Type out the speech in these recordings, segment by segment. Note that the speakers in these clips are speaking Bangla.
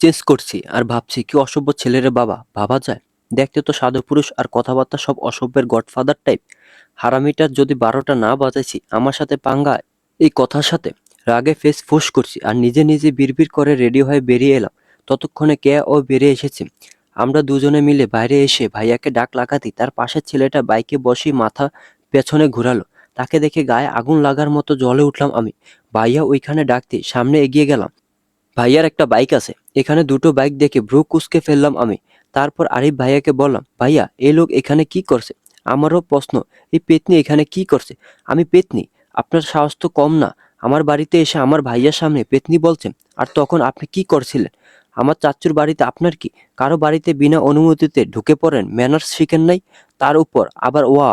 চেঞ্জ করছি আর ভাবছি কি অসভ্য ছেলেরে বাবা, ভাবা যায়? দেখতে তো সাধুপুরুষ আর কথাবার্তা সব অসভ্যের গডফাদার টাইপ। হারামিটার যদি 12টা না বাজাইছি আমার সাথে পাঙ্গা, এই কথার সাথে রাগে ফেস ফুস করছি আর নিজে নিজে বিড়বিড় করে রেডি হয়ে বেরিয়ে এলাম। ততক্ষণে কেয়া ও বেরিয়ে এসেছে। আমরা দুজনে মিলে বাইরে এসে ভাইয়াকে ডাক লাগাতেই তার পাশের ছেলেটা বাইকে বসেই মাথা পেছনে ঘুরালো। তাকে দেখে গায়ে আগুন লাগার মতো জ্বলে উঠলাম আমি। ভাইয়া ওইখানে ডাকতে সামনে এগিয়ে গেলাম। ভাইয়ার একটা বাইক আছে। এখানে দুটো বাইক দেখে ভ্রু কুঁচকে ফেললাম আমি। তারপর আরিফ ভাইয়াকে বললাম, ভাইয়া এই লোক এখানে কি করছে? আমারও প্রশ্ন, এই পেতনি এখানে কি করছে? আমি পেতনি? আপনার সাহস তো কম না। আমার বাড়িতে এসে আমার ভাইয়ার সামনে পেতনি বলছেন। আর তখন আপনি কি করছিলেন? আমার চাচ্চুর বাড়িতে আপনার কি? কারো বাড়িতে বিনা অনুমতিতে ঢুকে পড়েন, ম্যানার্স শিখেন নাই? তার উপর আবার ওয়া!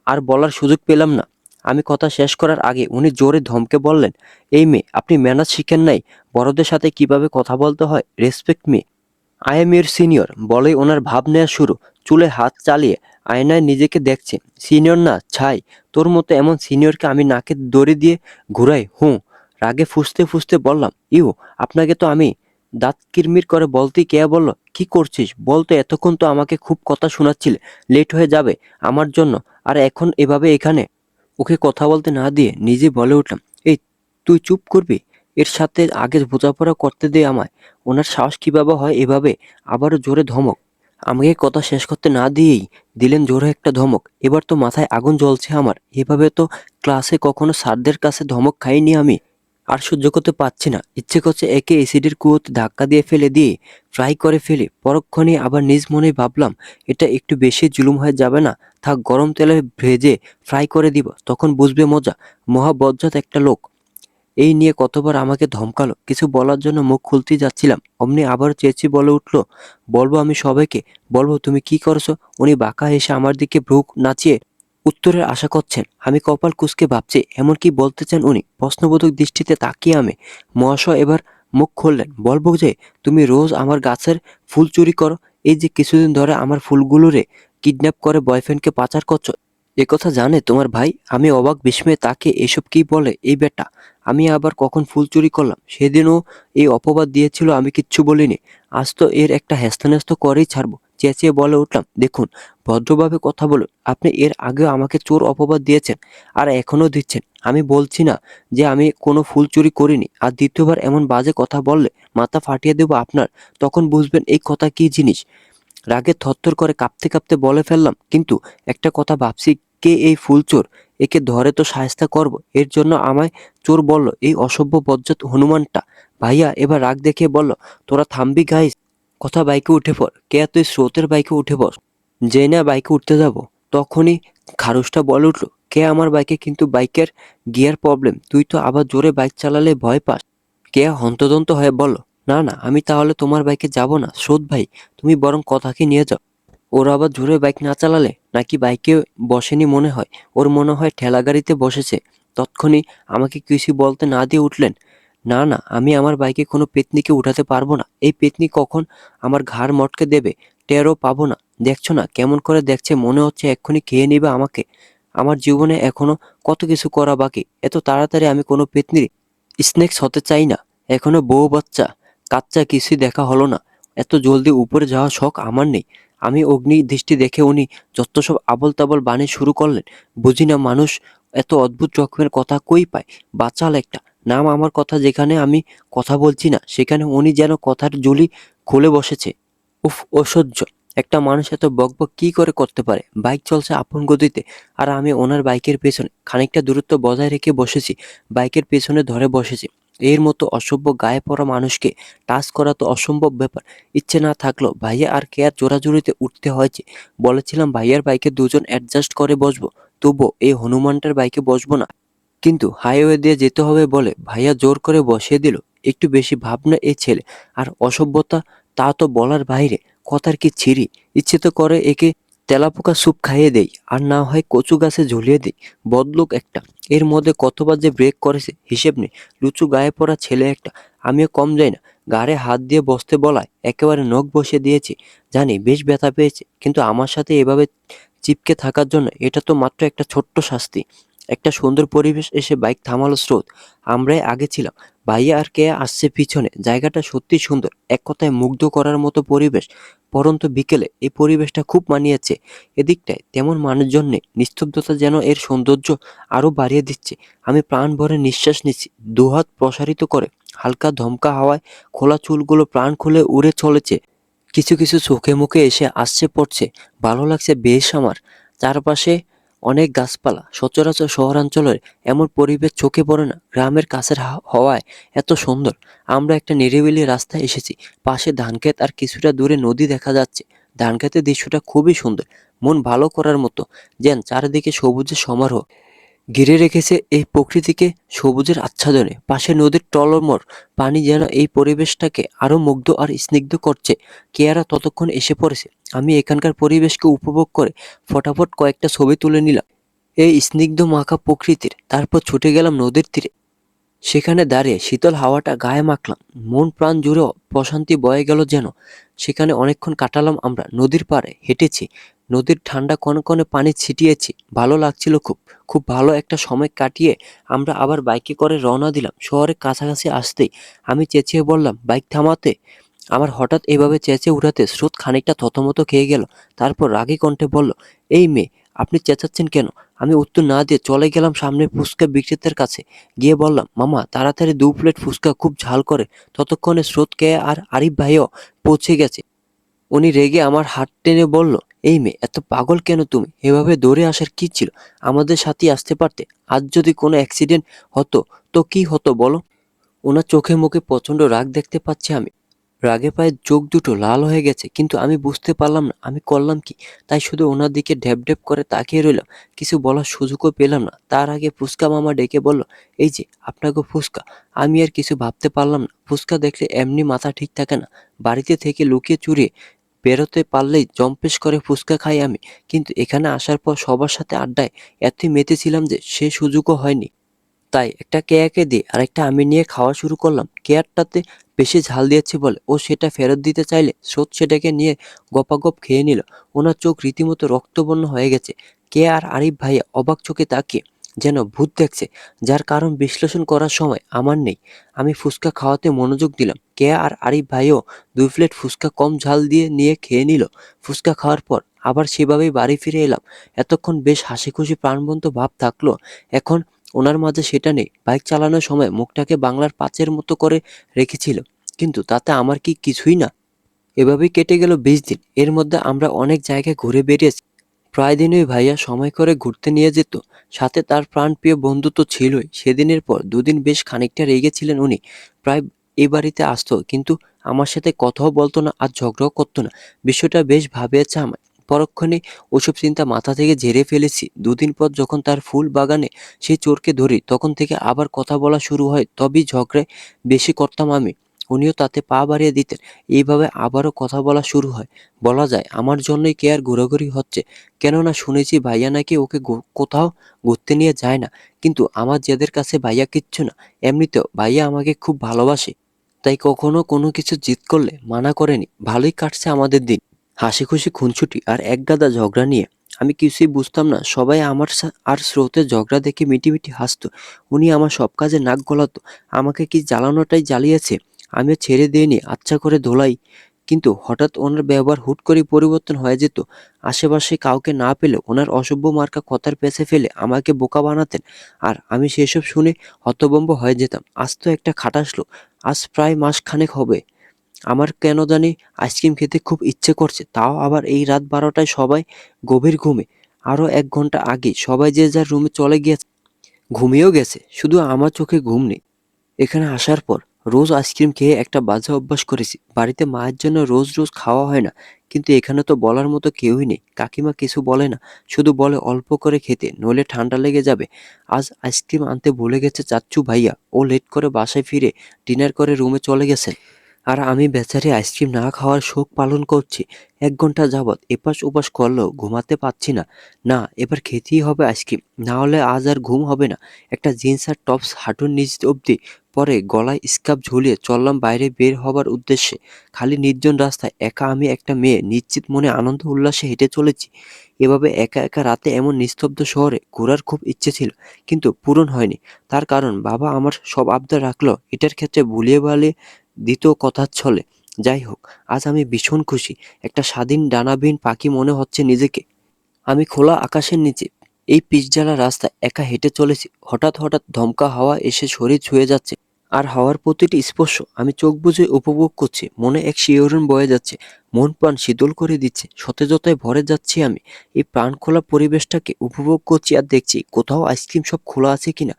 আর বলার সুযোগ পেলাম না। আমি কথা শেষ করার আগে উনি জোরে ধমকে বললেন, এই মেয়ে, আপনি ম্যানার্স শিখেন নাই? বড়দের সাথে কিভাবে কথা বলতে হয়? Respect me. I am your senior বলেই ওনার ভাব নেওয়া শুরু। চুলে হাত চালিয়ে আয়নায় নিজেকে দেখছে। সিনিয়র না ছাই। তোর মতো এমন সিনিয়রকে আমি নাকে দড়ি দিয়ে ঘুরাই। হুঁ। রাগে ফুঁসতে ফুঁসতে বললাম, ইউ, আপনাকে তো আমি। দাঁত কিরমির করে বলতেই কেয়া বলল, কি করছিস বলতো? এতক্ষণ তো আমাকে খুব কথা শোনাচ্ছিলে, লেট হয়ে যাবে আমার জন্য, আর এখন এভাবে এখানে? ওকে কথা বলতে না দিয়ে নিজে বলে উঠলাম, এই, তুই চুপ করবি? এর সাথে আগে বোঝাপড়া করতে দে আমায়। ওনার সাহস কিভাবে হয় এভাবে? আবারও জোরে ধমক। আমাকে কথা শেষ করতে না দিয়েই দিলেন জোরে একটা ধমক। এবার তো মাথায় আগুন জ্বলছে আমার। এভাবে তো ক্লাসে কখনো স্যারদের কাছে ধমক খাইনি আমি। আর সহ্য করতে পারছি না। ইচ্ছে করছে একে এসিডের কুয়োতে ধাক্কা দিয়ে ফেলে দিয়ে ফ্রাই করে ফেলি। পরক্ষণে আবার নিজ মনেই ভাবলাম, এটা একটু বেশি জুলুম হয়ে যাবে না? থাক, গরম তেলে ভেজে ফ্রাই করে দিব, তখন বুঝবে মজা। মহা বজ্জাত একটা লোক। এই নিয়ে কতবার আমাকে ধমকালো। কিছু বলার জন্য মুখ খুলতেই যাচ্ছিলাম, অমনি আবার চেঁচিয়ে বলে উঠলো, বলবো আমি সবাইকে? বলবো তুমি কি করছো? উনি বাঁকা হেসে আমার দিকে ভ্রু নাচিয়ে উত্তরের আশা করছেন। আমি কপাল কুঁচকে ভাবছি, এমন কি বলতে চান উনি? প্রশ্নবোধক দৃষ্টিতে তাকিয়ে আমি। মহাশয় এবার মুখ খুললেন। বলবো যে তুমি রোজ আমার গাছের ফুল চুরি করো। এই যে কিছুদিন ধরে আমার ফুলগুলোরে কিডন্যাপ করে বয়ফ্রেন্ডকে পাচার করছো, এ কথা জানে তোমার ভাই? আমি অবাক বিস্ময়ে তাকে, এসব কি বলে এই বেটা? আমি আবার কখন ফুল চুরি করলাম? সেদিনও এই অপবাদ দিয়েছিল, আমি কিচ্ছু বলিনি। আজ তো এর একটা হেস্তনেস্ত করেই ছাড়বো। চেঁচিয়ে বলে উঠলাম, দেখুন, ভদ্রভাবে কথা বলুন। আপনি এর আগেও আমাকে চোর অপবাদ দিয়েছেন, আর এখনো দিচ্ছেন। আমি বলছি না যে আমি কোনো ফুল চুরি করিনি। আর দ্বিতীয়বার এমন বাজে কথা বললে মাথা ফাটিয়ে দেবো আপনার। তখন বুঝবেন এই কথা কি জিনিস। রাগে থরথর করে কাঁপতে কাঁপতে বলে ফেললাম, কিন্তু একটা কথা ভাবছি, কে এই ফুল চোর? একে ধরে তো শায়েস্তা করব। এর জন্য আমায় চোর বলল এই অসভ্য বজ্জাত হনুমানটা। ভাইয়া এবার রাগ দেখিয়ে বলল, তোরা থামবি গাইস? কথা, বাইকে উঠে পড়। কে তুই স্রোতের বাইকে উঠে পড়। যেই না বাইকে উঠতে যাব, তখনই খারুসটা বলে উঠল, কে আমার বাইকে? কিন্তু বাইকের গিয়ার প্রবলেম। তুই তো আবার জোরে বাইক চালালে ভয় পাস। কেয়া হন্তদন্ত হয়ে বলল, না না, আমি তাহলে তোমার বাইকে যাব না স্রোত ভাই। তুমি বরং কথাকে নিয়ে যাও। ওর আবার জোরে বাইক না চালালে নাকি বাইকে বসেনি মনে হয়? ওর মনে হয় ঠেলা গাড়িতে বসেছে। তৎক্ষণি আমাকে কিছু বলতে না দিয়ে উঠলেন, না না, আমি আমার বাইকে কোনো পেতনিকে উঠাতে পারবো না। এই পেতনি কখন আমার ঘাড় মটকে দেবে টেরও পাবো না। দেখছো না কেমন করে দেখছে? মনে হচ্ছে এক্ষুনি খেয়ে নেবে আমাকে। আমার জীবনে এখনো কত কিছু করা বাকি। এত তাড়াতাড়ি আমি কোনো পেতনির স্নেকস হতে চাই না। এখনো বউ বাচ্চা কাচ্চা কিছুই দেখা হলো না। এত জলদি উপরে যাওয়ার শখ আমার নেই। আমি অগ্নি দৃষ্টি দেখে উনি যত সব আবল তাবল বাণী শুরু করলেন। বুঝি না মানুষ এত অদ্ভুত রকমের কথা কই পায়। বাচাল একটা নাম। আমার কথা যেখানে আমি কথা বলছি না, সেখানে উনি যেন কথার জুলি খুলে বসেছে। উফ, অসহ্য। একটা মানুষ এত বকবক কি করে করতে পারে? বাইক চলছে আপন গতিতে, আর আমি ওনার বাইকের পেছনে খানিকটা দূরত্ব বজায় রেখে বসেছি। বাইকের পেছনে ধরে বসেছি। এর মতো অসভ্য গায়ে পড়া মানুষকে টাচ করা তো অসম্ভব ব্যাপার। ইচ্ছে না থাকলেও ভাইয়া আর কেয়ার জোরাজুরিতে উঠতে হয়েছে। বলেছিলাম ভাইয়ার বাইকে দুজন অ্যাডজাস্ট করে বসবো, তবুও এই হনুমানটার বাইকে বসবো না। কিন্তু হাইওয়ে দিয়ে যেতে হবে বলে ভাইয়া জোর করে বসিয়ে দিল। একটু বেশি ভাবনা এই ছেলে। আর অসভ্যতা, তা তো বলার বাইরে। কথার কি ছিরি! ইচ্ছে তো করে একে তেলাপোকা স্যুপ খাইয়ে দেই, আর না হয় কচু গাছে ঝুলিয়ে দেই। বদলুক একটা। এর মধ্যে কতবার যে ব্রেক করেছে হিসেব নেই। লুচু গায়ে পড়া ছেলে একটা। আমিও কম যাই না। ঘাড়ে হাত দিয়ে বসতে বলায় একেবারে নখ বসিয়ে দিয়েছি। জানি বেশ ব্যথা পেয়েছে, কিন্তু আমার সাথে এভাবে চিপকে থাকার জন্য এটা তো মাত্র একটা ছোট্ট শাস্তি। একটা সুন্দর পরিবেশ এসে বাইক থামালো স্রোত। আমরাই আগে ছিলাম, ভাইয়া আর কে আসছে পিছনে। জায়গাটা সত্যি সুন্দর, এক কথায় মুগ্ধ করার মতো পরিবেশ। পরন্তু বিকেলে এই পরিবেশটা খুব মানিয়েছে। এদিকটায় তেমন মানুষজন নেই, নিস্তব্ধতা যেন এর সৌন্দর্য আরো বাড়িয়ে দিচ্ছে। আমি প্রাণ ভরে নিঃশ্বাস নিচ্ছি, দুহাত প্রসারিত করে। হালকা ধমকা হাওয়ায় খোলা চুলগুলো প্রাণ খুলে উড়ে চলেছে। কিছু কিছু চোখে মুখে এসে আসছে পড়ছে। ভালো লাগছে বেশ আমার। চারপাশে অনেক গাছপালা, সচরাচর শহরাঞ্চলের এমন পরিবেশ চোখে পড়ে না। গ্রামের কাছের হওয়ায় এত সুন্দর। আমরা একটা নিরিবিলি রাস্তায় এসেছি, পাশে ধানক্ষেত আর কিছুটা দূরে নদী দেখা যাচ্ছে। ধানক্ষেতের দৃশ্যটা খুবই সুন্দর, মন ভালো করার মতো। যেন চারিদিকে সবুজের সমারোহ ঘিরে রেখেছে এই প্রকৃতিকে সবুজের আচ্ছাদনে। পাশে নদীর টলমল পানি যেন এই পরিবেশটাকে আরো মুগ্ধ আর স্নিগ্ধ করছে। কেয়ারা ততক্ষণ এসে পড়েছে। আমি এখানকার পরিবেশকে উপভোগ করে ফটাফট কয়েকটা ছবি তুলে নিলাম এই স্নিগ্ধ মাখা প্রকৃতির। তারপর ছুটে গেলাম নদীর তীরে। সেখানে দাঁড়িয়ে শীতল হাওয়াটা গায়ে মাখলাম। মন প্রাণ জুড়ে প্রশান্তি বয়ে গেল যেন। সেখানে অনেকক্ষণ কাটালাম আমরা। নদীর পাড়ে হেঁটেছি, নদীর ঠান্ডা কনকনে পানি ছিটিয়েছি। ভালো লাগছিল খুব। খুব ভালো একটা সময় কাটিয়ে আমরা আবার বাইকে করে রওনা দিলাম। শহরের কাছাকাছি আসতেই আমি চেঁচিয়ে বললাম, বাইক থামাতে। আমার হঠাৎ এভাবে চেঁচিয়ে উঠাতে স্রোত খানিকটা থতমত খেয়ে গেল। তারপর রাগী কণ্ঠে বলল, এই মেয়ে, আপনি চেঁচাচ্ছেন কেন? আমি উত্তর না দিয়ে চলে গেলাম সামনের ফুচকা বিক্রেতার কাছে। গিয়ে বললাম, মামা তাড়াতাড়ি 2 প্লেট ফুচকা, খুব ঝাল করে। ততক্ষণে স্রোত কে আর আরিফ ভাইও পৌঁছে গেছে। উনি রেগে আমার হাত টেনে বলল, এই মেয়ে, এত পাগল কেন তুমি? এভাবে দৌড়ে আসার কি ছিল? আমাদের সাথে আসতে পারতে। আজ যদি কোনো অ্যাক্সিডেন্ট হতো তো কি হতো বলো? ওনার চোখে মুখে প্রচন্ড রাগ দেখতে পাচ্ছি আমি। রাগে পায়ে চোখ দুটো লাল হয়ে গেছে, কিন্তু আমি বুঝতে পারলাম না আমি করলাম কি। তাই শুধু ওনার দিকে ঢ্যাপ ঢ্যাপ করে তাকিয়ে রইলাম। কিছু বলার সুযোগও পেলাম না। তার আগে ফুচকা মামা ডেকে বলল, এই যে আপনাকে ফুচকা। আমি আর কিছু ভাবতে পারলাম না। ফুচকা দেখলে এমনি মাথা ঠিক থাকে না। বাড়িতে থেকে লুকিয়ে চুরিয়ে বেরোতে পারলেই জম্পেশ করে ফুচকা খাই আমি। কিন্তু এখানে আসার পর সবার সাথে আড্ডায় এতই মেতেছিলাম যে সে সুযোগও হয়নি। তাই একটা কেয়াকে দিয়ে আরেকটা আমি নিয়ে খাওয়া শুরু করলাম। কেয়ারটাতে বেশি ঝাল দিয়েছে বলে ও সেটা ফেরত দিতে চাইলে স্রোত সেটাকে নিয়ে গপাগপ খেয়ে নিল। ওনার চোখ রীতিমতো রক্তবর্ণ হয়ে গেছে। কেয়া আর আরিফ ভাইয়া অবাক চোখে তাকিয়ে যেন ভূত দেখছে, যার কারণ বিশ্লেষণ করার সময় আমার নেই। আমি ফুচকা খাওয়াতে মনোযোগ দিলাম। কেয়া আর আরিফ ভাইও 2 প্লেট ফুচকা কম ঝাল দিয়ে নিয়ে খেয়ে নিল। ফুচকা খাওয়ার পর আবার সেভাবেই বাড়ি ফিরে এলাম। এতক্ষণ বেশ হাসি খুশি প্রাণবন্ত ভাব থাকলো, এখন ওনার মাঝে সেটা নেই। বাইক চালানোর সময় মুখটাকে বাংলার পাঁচের মতো করে রেখেছিল, কিন্তু তাতে আমার কি কিছুই না। এভাবেই কেটে গেল 20 দিন। এর মধ্যে আমরা অনেক জায়গায় ঘুরে বেরিয়েছি। প্রায় দিনই ভাইয়া সময় করে ঘুরতে নিয়ে যেত। সাথে তার প্রাণপ্রিয় বন্ধু তো ছিলই। সেদিনের পর 2 দিন বেশ খানিকটা রেগেছিলেন উনি। প্রায় এই বাড়িতে আসতো, কিন্তু আমার সাথে কথাও বলতো না আর ঝগড়াও করতো না। বিষয়টা বেশ ভাবিয়েছে আমায়। পরক্ষণে ওসব চিন্তা মাথা থেকে ঝেড়ে ফেলেছি। 2 দিন পর যখন তার ফুল বাগানে সেই চোরকে ধরি, তখন থেকে আবার কথা বলা শুরু হয়। তবেই ঝগড়ায় বেশি করতাম আমি, উনিও তাতে পা বাড়িয়ে দিতেন। এইভাবে আবারও কথা বলা শুরু হয়। বলা যায় আমার জন্যই কেয়ার ঘোরাঘুরি হচ্ছে। কেননা শুনেছি ভাইয়া নাকি ওকে কোথাও ঘুরতে নিয়ে যায় না। কিন্তু আমার জেদের কাছে ভাইয়া কিচ্ছু না। এমনিতেও ভাইয়া আমাকে খুব ভালোবাসে, তাই কখনো কোনো কিছু জিদ করলে মানা করেনি। ভালোই কাটছে আমাদের দিন, হাসি খুশি খুনসুটি আর একগাদা ঝগড়া নিয়ে। আমি কিছুই বুঝতাম না। সবাই আমার আর স্রোতের ঝগড়া দেখে মিটিমিটি হাসতো। উনি আমার সব কাজে নাক গলাতো। আমাকে কি জ্বালানোটাই জ্বালিয়েছে। আমিও ছেড়ে দিইনি, আচ্ছা করে ধোলাই। কিন্তু হঠাৎ ওনার ব্যবহার হুট করে পরিবর্তন হয়ে যেত। আশেপাশে কাউকে না পেলে ওনার অসভ্য মার্কা কথার পেছে ফেলে আমাকে বোকা বানাতেন। আর আমি সেসব শুনে হতভম্ব হয়ে যেতাম। আজ তো একটা খাটাস লোক। আজ প্রায় মাস খানেক হবে। আমার কেন জানি আইসক্রিম খেতে খুব ইচ্ছে করছে, তাও আবার এই রাত 12টায়। সবাই গভীর ঘুমে। আরো 1 ঘন্টা আগে সবাই যে যার রুমে চলে গিয়েছে, ঘুমিয়েও গেছে। শুধু আমার চোখে ঘুম নেই। এখানে আসার পর রোজ আইসক্রিম খেয়ে একটা বাজে অভ্যাস করেছি। বাড়িতে মায়ের জন্য রোজ রোজ খাওয়া হয় না, কিন্তু এখানে তো বলার মতো কেউই নেই। কাকিমা কিছু বলে না, শুধু বলে অল্প করে খেতে, নইলে ঠান্ডা লেগে যাবে। আজ আইসক্রিম আনতে ভুলে গেছে চাচ্চু ভাইয়া। ও লেট করে বাসায় ফিরে ডিনার করে রুমে চলে গেছেন। আর আমি বেচারি আইসক্রিম না খাওয়ার শোক পালন করছি। ১ ঘন্টা যাবৎ এপাশ ওপাশ করলেও ঘুমাতে পারছি না। না, এবার খেতেই হবে আইসক্রিম, না হলে আজ আর ঘুম হবে না। একটা জিন্স আর টপস হাঁটুর নিচ অবধি পরে গলায় স্কার্ফ ঝুলিয়ে চললাম বাইরে বের হবার উদ্দেশ্যে। খালি নির্জন রাস্তায় একা আমি একটা মেয়ে নিশ্চিত মনে আনন্দ উল্লাসে হেঁটে চলেছি। এভাবে একা একা রাতে এমন নিস্তব্ধ শহরে ঘোরার খুব ইচ্ছে ছিল, কিন্তু পূরণ হয়নি। তার কারণ বাবা আমার সব আবদার রাখলো এটার ক্ষেত্রে ভুলিয়ে ভালিয়ে দ্বিতীয় কথার ছলে। যাই হোক, আজ আমি ভীষণ খুশি। একটা স্বাধীন ডানাবিহীন পাখি মনে হচ্ছে নিজেকে। আমি খোলা আকাশের নিচে এই পিচঢালা রাস্তায় একা হেঁটে চলেছি। হঠাৎ হঠাৎ দমকা হাওয়া এসে শরীর ছুঁয়ে যাচ্ছে, আর হাওয়ার প্রতিটি স্পর্শ আমি চোখ বুজে উপভোগ করছি। মনে এক শিহরণ বয়ে যাচ্ছে, মন প্রাণ শীতল করে দিচ্ছে, সতেজতায় ভরে যাচ্ছি আমি। এই প্রাণখোলা পরিবেশটাকে উপভোগ করছি আর দেখছি কোথাও আইসক্রিম শপ খোলা আছে কিনা।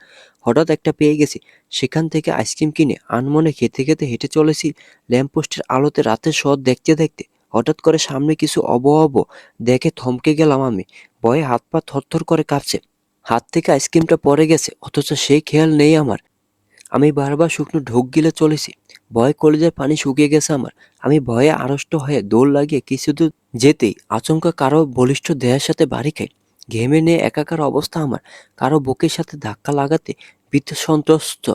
হঠাৎ একটা পেয়ে গেছি, সেখান থেকে আইসক্রিম কিনে আনমনে খেতে খেতে হেঁটে চলেছি ল্যাম্পপোস্টের আলোতে রাতের শহর দেখতে দেখতে। হঠাৎ করে সামনে কিছু অবয়ব দেখে থমকে গেলাম আমি। ভয়ে হাত পা থরথর করে কাঁপছে। হাত থেকে আইসক্রিমটা পড়ে গেছে, অথচ সেই খেয়াল নেই আমার। আমি বারবার শুকনো ঢোক গিলে চলেছি। ভয়ে কলিজার পানি শুকিয়ে গেছে আমার। আমি ভয়ে আড়ষ্ট হয়ে দৌড় লাগিয়ে কিছু দূর যেতেই আচমকা কারো বলিষ্ঠ দেহের সাথে বাড়ি খাই। ঘেমে নিয়ে একাকার অবস্থা আমার। কারো বুকের সাথে ধাক্কা লাগাতে ভীত সন্ত্রস্ত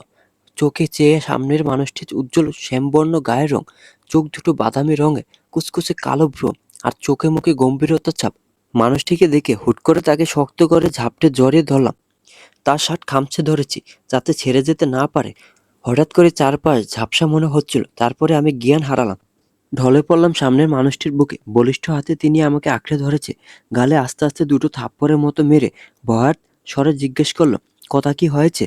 চোখে চেয়ে সামনের মানুষটির উজ্জ্বল শ্যামবর্ণ গায়ের রং, চোখ দুটো বাদামি রঙে, কুচকুচে কালো ভ্রু, আর চোখে মুখে গম্ভীরতার ছাপ। মানুষটিকে দেখে হুট করে তাকে শক্ত করে ঝাপটে জড়িয়ে ধরলাম। তার শার্ট খামচে ধরেছি যাতে ছেড়ে যেতে না পারে। হঠাৎ করে চারপাশ ঝাপসা মনে হচ্ছিল, তারপরে আমি জ্ঞান হারালাম। ঢলে পড়লাম সামনের মানুষটির বুকে। বলিষ্ঠ হাতে তিনি আমাকে আঁকড়ে ধরেছে। গালে আস্তে আস্তে দুটো থাপ্পড়ের মতো মেরে ভয়ার্ত স্বরে জিজ্ঞেস করলো, কথা কি হয়েছে?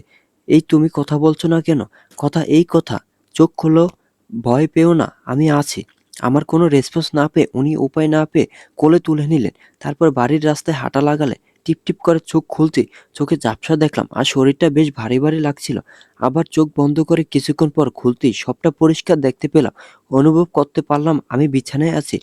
এই তুমি কথা বলছো না কেন? কথা এই কথা, চোখ খোলো, ভয় পেও না, আমি আছি। আমার কোনো রেসপন্স না পেয়ে উনি উপায় না পেয়ে কোলে তুলে নিলেন। তারপর বাড়ির রাস্তায় হাঁটা লাগালে। টিপ টিপ করে চোখ খুলতেই চোখে ঝাপসা দেখলাম, আর শরীরটা বেশ ভারী ভারী লাগছিল। আবার চোখ বন্ধ করে কিছুক্ষণ পর খুলতেই সবটা পরিষ্কার দেখতে পেলাম। অনুভব করতে পারলাম আমি বিছানায় আছি।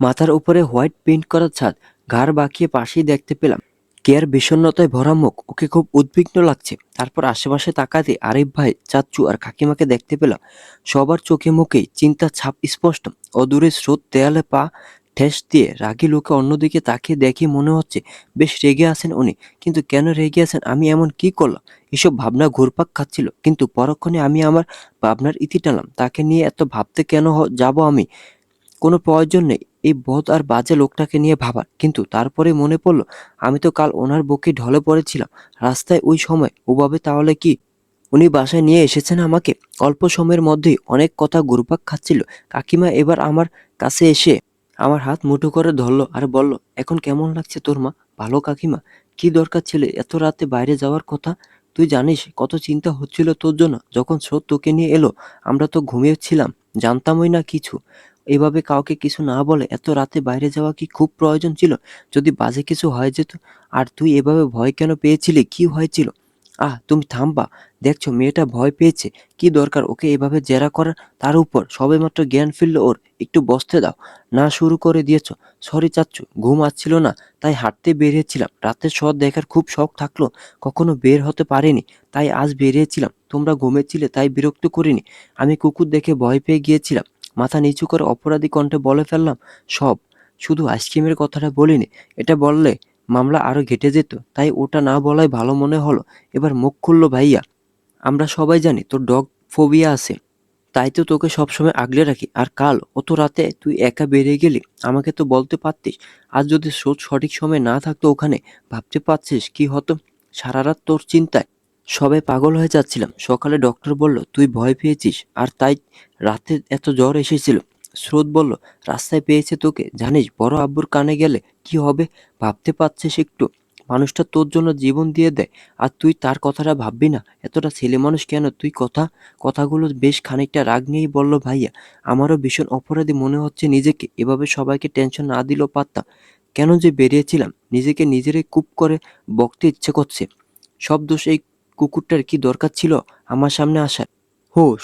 মাথার উপরে হোয়াইট পেইন্ট করা ছাদ, ঘাড় বাঁকিয়ে পাশেই দেখতে পেলাম কেয়ার বিষণ্ণতায় ভরা মুখ। ওকে খুব উদ্বিগ্ন লাগছে। তারপর আশেপাশে তাকাতে আরিফ ভাই, চাচ্চু আর কাকিমাকে দেখতে পেলাম। সবার চোখে মুখেই চিন্তার ছাপ স্পষ্ট। অদূরে স্রোত দেয়ালে পা ঠেস দিয়ে রাগী লোকে অন্যদিকে তাকিয়ে দেখে মনে হচ্ছে বেশ রেগে আছেন উনি। কিন্তু কেন রেগে আছেন, আমি এমন কি করলাম? এসব ভাবনা ঘুরপাক খাচ্ছিল, কিন্তু পরক্ষণে আমি আমার ভাবনার ইতি টানলাম। তাকে নিয়ে এত ভাবতে কেন যাব আমি? কোনো প্রয়োজন নেই এই বদ আর বাজে লোকটাকে নিয়ে ভাবার। কিন্তু তারপরে মনে পড়ল, আমি তো কাল ওনার বুকে ঢলে পড়েছিলাম রাস্তায় ওই সময়। ওভাবে তাহলে কি উনি বাসায় নিয়ে এসেছেন আমাকে? অল্প সময়ের মধ্যেই অনেক কথা ঘুরপাক খাচ্ছিল। কাকিমা এবার আমার কাছে এসে আমার হাত মুঠো করে ধরলো আর বলল, এখন কেমন লাগছে তোর মা? ভালো কাকিমা। কি দরকার ছিল এত রাতে বাইরে যাওয়ার কথা? তুই জানিস কত চিন্তা হচ্ছিল তোর জন্য যখন স্রোত তোকে নিয়ে এলো। আমরা তো ঘুমিয়েছিলাম, জানতামই না কিছু। এভাবে কাউকে কিছু না বলে এত রাতে বাইরে যাওয়া কি খুব প্রয়োজন ছিল? যদি বাজে কিছু হয়ে যেত? আর তুই এভাবে ভয় কেন পেয়েছিলি? কি হয়েছিল? তুমি থামবা। দেখছো মেয়েটা ভয় পেয়েছে। কি দরকার ওকে এভাবে জেরা করার? তার উপর সবেমাত্র জ্ঞান ফিরল ওর। একটু বসতে দাও। না শুরু করে দিয়েছো। সরি চাচ্চু, ঘুম আসছিল না, তাই হাঁটতে বেরিয়েছিলাম। রাতের শহর দেখার খুব শখ থাকলো, কখনো বের হতে পারিনি, তাই আজ বেরিয়েছিলাম। তোমরা ঘুমেছিলে তাই বিরক্ত করিনি। আমি কুকুর দেখে ভয় পেয়ে গিয়েছিলাম। মাথা নিচু করে অপরাধী কণ্ঠে বলে ফেললাম সব। শুধু আইসক্রিমের কথাটা বলিনি। এটা বললে মামলা আরো ঘেঁটে যেত, তাই ওটা না বলাই ভালো মনে হলো। এবার মুখ খুললো ভাইয়া। আমরা সবাই জানি তোর ডগ ফোবিয়া আছে, তাই তো তোকে সবসময় আগলে রাখি। আর কাল অত রাতে তুই একা বেরিয়ে গেলি, আমাকে তো বলতে পারতিস। আজ যদি স্রোত সঠিক সময় না থাকতো ওখানে, ভাবতে পারছিস কি হতো? সারা রাত তোর চিন্তায় সবাই পাগল হয়ে যাচ্ছিলাম। সকালে ডক্টর বলল তুই ভয় পেয়েছিস, আর তাই রাতে এত জ্বর এসেছিল। স্রোত বলল রাস্তায় পেয়েছে তোকে। জানিস বড় আব্বুর কানে গেলে কি হবে? ভাবতে পারছিস একটু? মানুষটা তোর জন্য জীবন দিয়ে দেয়, আর তুই তার কথাটা ভাববি না? এতটা ছেলে মানুষ কেন তুই? কথাগুলো বেশ খানিকটা রাগ নিয়েই বলল ভাইয়া। আমারও ভীষণ অপরাধী মনে হচ্ছে নিজেকে। এভাবে সবাইকে টেনশন না দিলেও পারতাম। কেন যে বেরিয়েছিলাম, নিজেকে নিজেরই কুপ করে বকতে ইচ্ছে করছে। সব দোষ এই কুকুরটার। কি দরকার ছিল আমার সামনে আসার?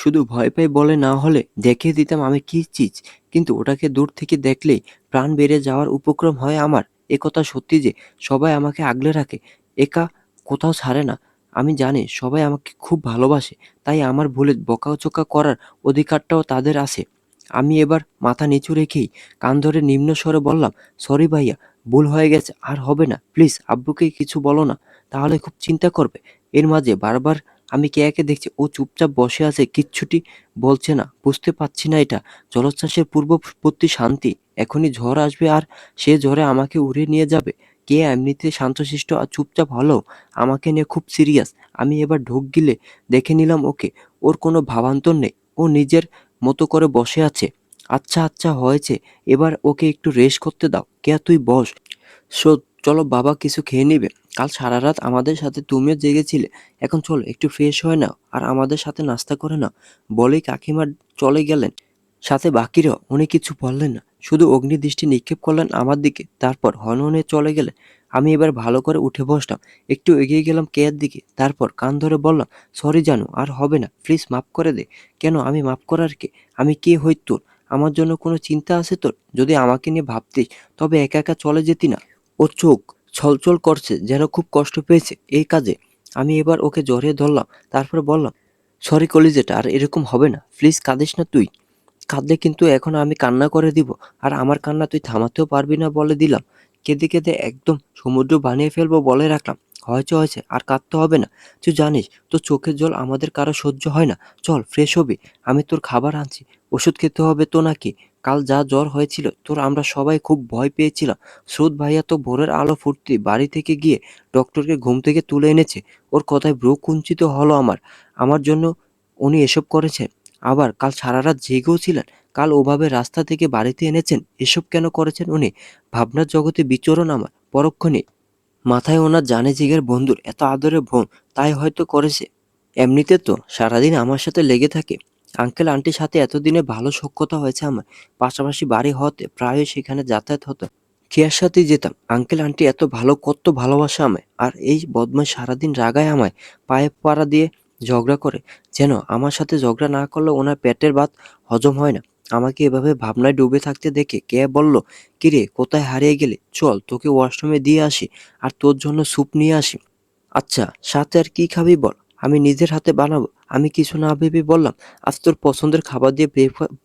শুধু ভয় পাই বলে না হলে দেখিয়ে দিতাম আমি কি চিজ। কিন্তু ওটাকে দূর থেকে দেখলেই প্রাণ বেড়ে যাওয়ার উপক্রম হয় আমার। একথা সত্যি যে সবাই আমাকে আগলে রাখে, একা কোথাও ছাড়ে না। আমি জানি সবাই আমাকে খুব ভালোবাসে, তাই আমার ভুলে বকাঝকা করার অধিকারটাও তাদের আছে। আমি এবার মাথা নিচু রেখেই কান ধরে নিম্ন স্বরে বললাম, সরি ভাইয়া, ভুল হয়ে গেছে, আর হবে না, প্লিজ আব্বুকে কিছু বলো না, তাহলে খুব চিন্তা করবে। এর মাঝে বারবার আমি কেয়াকে দেখছি ও চুপচাপ বসে আছে, কিচ্ছুটি বলছে না। বুঝতে পারছি না এটা জলোচ্ছ্বাসের পূর্ববর্তী শান্তি, এখনই ঝড় আসবে আর সে ঝড়ে আমাকে উড়িয়ে নিয়ে যাবে। কে এমনিতে শান্তশিষ্ট আর চুপচাপ হলেও আমাকে নিয়ে খুব সিরিয়াস। আমি এবার ঢোক গিলে দেখে নিলাম ওকে, ওর কোনো ভাবান্তর নেই, ও নিজের মতো করে বসে আছে। আচ্ছা আচ্ছা হয়েছে, এবার ওকে একটু রেস্ট করতে দাও। কেয়া তুই বস। চলো বাবা কিছু খেয়ে নিবে, কাল সারা রাত আমাদের সাথে তুমিও জেগেছিলে, এখন চলো একটু ফ্রেশ হয়ে নাও আর আমাদের সাথে নাস্তা করে নাও। বলেই কাকিমা চলে গেলেন। সাথে বাকিরাও। উনি কিছু বললেন না, শুধু অগ্নিদৃষ্টি নিক্ষেপ করলেন আমার দিকে, তারপর হনহনে চলে গেলেন। আমি এবার ভালো করে উঠে বসলাম, একটু এগিয়ে গেলাম কেয়ার দিকে, তারপর কান ধরে বললাম, সরি জানু, আর হবে না, প্লিজ মাফ করে দে। কেন আমি মাফ করার কে? আমি কে হই তোর? আমার জন্য কোনো চিন্তা আছে তোর? যদি আমাকে নিয়ে ভাবতিস তবে একা একা চলে যেতি না। ও চোখ ছলছল করছে, যেন খুব কষ্ট পেয়েছে এই কাজে। আমি এবার ওকে জড়িয়ে ধরলাম, তারপরে বললাম, সরি কলিজেটা, আর এরকম হবে না, প্লিজ কাঁদিস না তুই। কাঁদলে কিন্তু এখন আমি কান্না করে দিব, আর আমার কান্না তুই থামাতেও পারবি না বলে দিলাম। কেঁদে কেঁদে একদম সমুদ্র বানিয়ে ফেলবো বলে রাখলাম। হয়েছে হয়েছে, আর কাঁদতে হবে না। তুই জানিস তোর চোখের জল আমাদের কারো সহ্য হয় না। চল ফ্রেশ হবি, আমি তোর খাবার আনছি। ওষুধ খেতে হবে তো নাকি? কাল যা জ্বর হয়েছিল তোর, আমরা সবাই খুব ভয় পেয়েছিলাম। স্রোত ভাইয়া তো ভোরের আলো ফুটতে বাড়ি থেকে গিয়ে ডক্টরকে ঘুম থেকে তুলে এনেছে। ওর কথায় ভ্রু কুঞ্চিত হলো আমার। আমার জন্য উনি এসব করেছেন। আবার কাল সারা রাত জেগেও ছিলেন। কাল ওভাবে রাস্তা থেকে বাড়িতে এনেছেন, এসব কেন করেছেন উনি? ভাবনার জগতে বিচরণ আমার পরক্ষণে। মাথায় ওনার জানে জিগের বন্ধুর এত আদরের বোন, তাই হয়তো করেছে। এমনিতে তো সারাদিন আমার সাথে লেগে থাকে। আঙ্কেল আন্টির সাথে এতদিনে ভালো সখ্যতা হয়েছে আমার। পাশাপাশি বাড়ি হতে প্রায়ই সেখানে যাতায়াত হতো। কেয়ার সাথেই যেতাম। আঙ্কেল আন্টি এত ভালো, কত ভালোবাসে আমায়। আর এই বদমাশ সারাদিন রাগায় আমায়, পায়ে পাড়া দিয়ে ঝগড়া করে। যেন আমার সাথে ঝগড়া না করলে ওনার পেটের ভাত হজম হয় না। আমাকে এভাবে ভাবনায় ডুবে থাকতে দেখে কেয়া বলল, কিরে কোথায় হারিয়ে গেলি? চল তোকে ওয়াশরুমে দিয়ে আসি, আর তোর জন্য স্যুপ নিয়ে আসি। আচ্ছা সাথে আর কি খাবি বল, আমি নিজের হাতে বানাবো। আমি কিছু না ভেবে বললাম, আজ তোর পছন্দের খাবার দিয়ে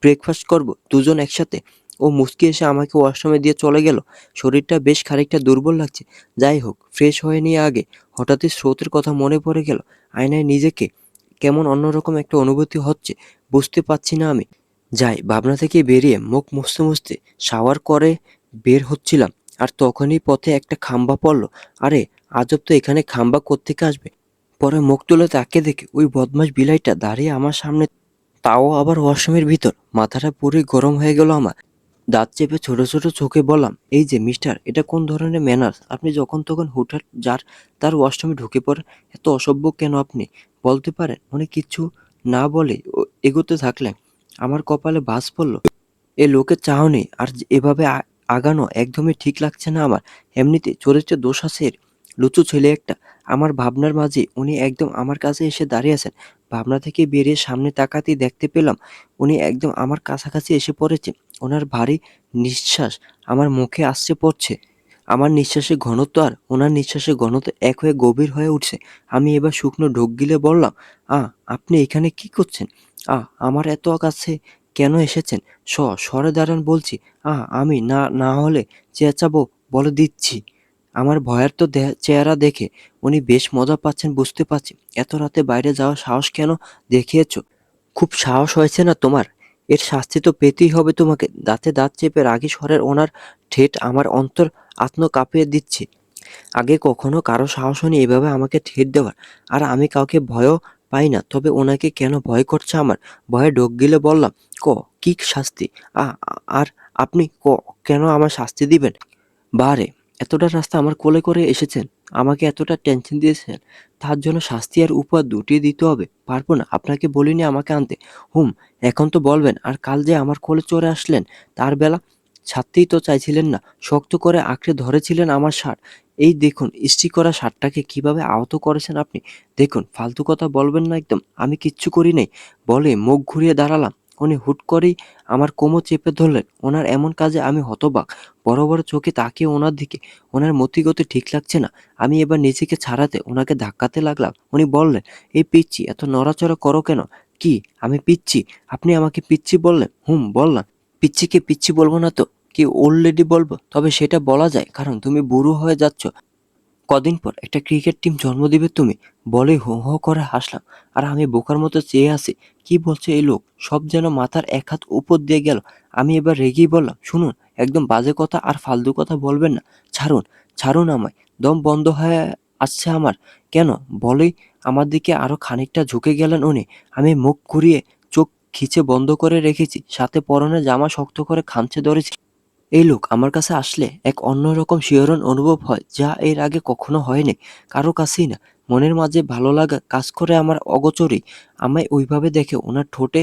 ব্রেকফাস্ট করব দুজন একসাথে। ও মুচকি এসে আমাকে ওয়াশরুমে দিয়ে চলে গেল। শরীরটা বেশ খানিকটা দুর্বল লাগছে। যাই হোক, ফ্রেশ হয়ে নিয়ে আগে হঠাৎই স্রোতের কথা মনে পড়ে গেল। আয়নায় নিজেকে কেমন অন্যরকম একটা অনুভূতি হচ্ছে, বুঝতে পারছি না আমি। যাই ভাবনা থেকে বেরিয়ে মুখ মুছতে মুছতে শাওয়ার করে বের হচ্ছিলাম, আর তখনই পথে একটা খাম্বা পড়ল। আরে আজব তো, এখানে খাম্বা কোত্থেকে আসবে? পরে মুখ তুলে তাকে দেখে ওই বদমাশ বিলাইটা দাঁড়িয়ে আমার সামনে, তাও আবার ওয়াশরুমের ভিতর। মাথাটা পুরোই গরম হয়ে গেল আমার। দাঁত চেপে ছোট ছোট চোখে বললাম, এই যে মিস্টার, এটা কোন ধরনের ম্যানার্স? আপনি যখন তখন হুটহাট যার তার ওয়াশরুমে ঢুকে পড়েন, এত অসভ্য কেন আপনি? বলতে পারেন। উনি কিচ্ছু না বলে এগোতে থাকলেন। আমার কপালে ভাঁজ পড়ল। এ লোকের চাহনি আর এভাবে আগানো একদমই ঠিক লাগছে না আমার। এমনিতে চরিত্রে দোষ আছে এর, লুচু ছেলে একটা। আমার ভাবনার মাঝে উনি একদম আমার কাছে এসে দাঁড়িয়ে আছেন। ভাবনা থেকে বেরিয়ে সামনে তাকাতেই দেখতে পেলাম উনি একদম আমার কাছাকাছি এসে পড়েছে। ওনার ভারী নিঃশ্বাস আমার মুখে আসছে পড়ছে। আমার নিঃশ্বাসের ঘনত্ব আর ওনার নিঃশ্বাসের ঘনত্ব এক হয়ে গভীর হয়ে উঠছে। আমি এবার শুকনো ঢোক গিলে বললাম, আপনি এখানে কি করছেন? আমার এত কাছে কেন এসেছেন? সরে দাঁড়ান বলছি। আমি না না হলে চেঁচাবো বলে দিচ্ছি। আমার ভয়ার্ত চেহারা দেখে উনি বেশ মজা পাচ্ছেন বুঝতে পারছি। এত রাতে বাইরে যাওয়ার সাহস কেন দেখিয়েছ? খুব সাহস হয়েছে না তোমার? এর শাস্তি তো পেতেই হবে তোমাকে। দাঁতে দাঁত চেপে রাগী স্বরের ওনার ঠেট আমার অন্তর আত্ম কাঁপিয়ে দিচ্ছে। আগে কখনো কারো সাহস হয়নি এভাবে আমাকে ঠেট দেওয়ার। আর আমি কাউকে ভয়ও পাই না, তবে ওনাকে কেন ভয় করছে আমার। ভয়ে ঢোক গিলে বললাম, কি শাস্তি? আর আপনি কেন আমার শাস্তি দিবেন? বারে, এতটা রাস্তা আমার কোলে করে এসেছেন, আমাকে এতটা টেনশন দিয়েছেন, তার জন্য শাস্তি আর উপহার দুটি দিতে হবে? পারবো না, আপনাকে বলিনি আমাকে আনতে। এখন তো বলবেন। আর কাল যে আমার কোলে চড়ে আসলেন, তার বেলা ছাড়তেই তো চাইছিলেন না, শক্ত করে আঁকড়ে ধরেছিলেন আমার শার্ট। এই দেখুন ইস্ত্রি করা শার্টটাকে কিভাবে আহত করেছেন আপনি। দেখুন, ফালতু কথা বলবেন না একদম, আমি কিচ্ছু করি নাই বলে মুখ ঘুরিয়ে দাঁড়ালাম। উনি হুট করেই আমার কোমর চেপে ধরলেন। ওনার এমন কাজে আমি হতবাক। বড় বড় চোখে তাকিয়ে ওনার দিকে। ওনার মতিগতি ঠিক লাগছে না। আমি এবার নিজেকে ছাড়াতে ওনাকে ধাক্কাতে লাগলাম। উনি বললেন, এই পিচ্চি, এত নড়াচড়া করো কেন? কি আমি পিচ্ছি? আপনি আমাকে পিচ্ছি বললেন? বললাম। পিচ্ছিকে পিচ্ছি বলবো না তো কি ওল্ড লেডি বলবো? তবে সেটা বলা যায় কারণ তুমি বুড়ো হয়ে যাচ্ছ। কদিন পর একটা ক্রিকেট টিম জন্ম দিবে তুমি। বলেই হো হো করে হাসলাম। আর আমি বোকার মতো চেয়ে আছি। কি বলছে এই লোক? সব যেন মাথার এক হাত উপর দিয়ে গেল। আমি এবার রেগেই বললাম, শুনুন, একদম বাজে কথা আর ফালতু কথা বলবেন না। ছাড়ুন, ছাড়ুন আমায়। দম বন্ধ হয়ে আসছে আমার। কেন? বলেই আমার দিকে আরো খানিকটা ঝুঁকে গেলেন উনি। আমি মুখ ঘুরিয়ে চোখ খিচে বন্ধ করে রেখেছি, সাথে পরনের জামা শক্ত করে খামচে ধরেছি। এই লোক আমার কাছে আসলে এক অন্যরকম শিহরণ অনুভব হয়, যা এর আগে কখনো হয়নি, কারো কাছেই না। মনের মাঝে ভালো লাগা কাজ করে আমার অগোচরেই। আমায় ওইভাবে দেখে ওনার ঠোঁটে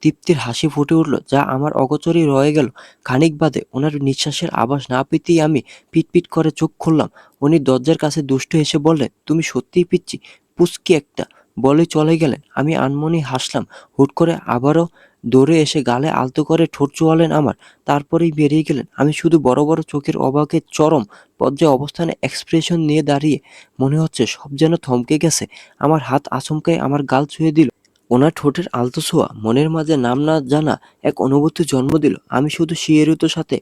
তৃপ্তির হাসি ফুটে উঠল, যা আমার অগোচরেই রয়ে গেল। খানিক বাদে ওনার নিঃশ্বাসের আভাস না পেতেই আমি পিটপিট করে চোখ খুললাম। উনি দরজার কাছে দুষ্টু হেসে বললেন, তুমি সত্যিই পিচ্ছি, পুচকি একটা, বলে চলে গেলেন। আমি আনমনে হাসলাম। হুট করে আবারও দৌড়ে এসে গালে আলতো করে ঠোঁট চোয়ালেন আমার। তারপরেই বেরিয়ে গেলেন। আমি শুধু বড় বড় চোখের অবাকের চরম পর্যায়ে অবস্থানে এক্সপ্রেশন নিয়ে দাঁড়িয়ে। মনে হচ্ছে সব যেন থমকে গেছে। আমার হাত আচমকাই আমার গাল ছুঁয়ে দিল। ওনার ঠোঁটের আলতো ছোঁয়া মনের মাঝে নাম না জানা এক অনুভূতি জন্ম দিল। আমি শুধু শিহরিত সাথে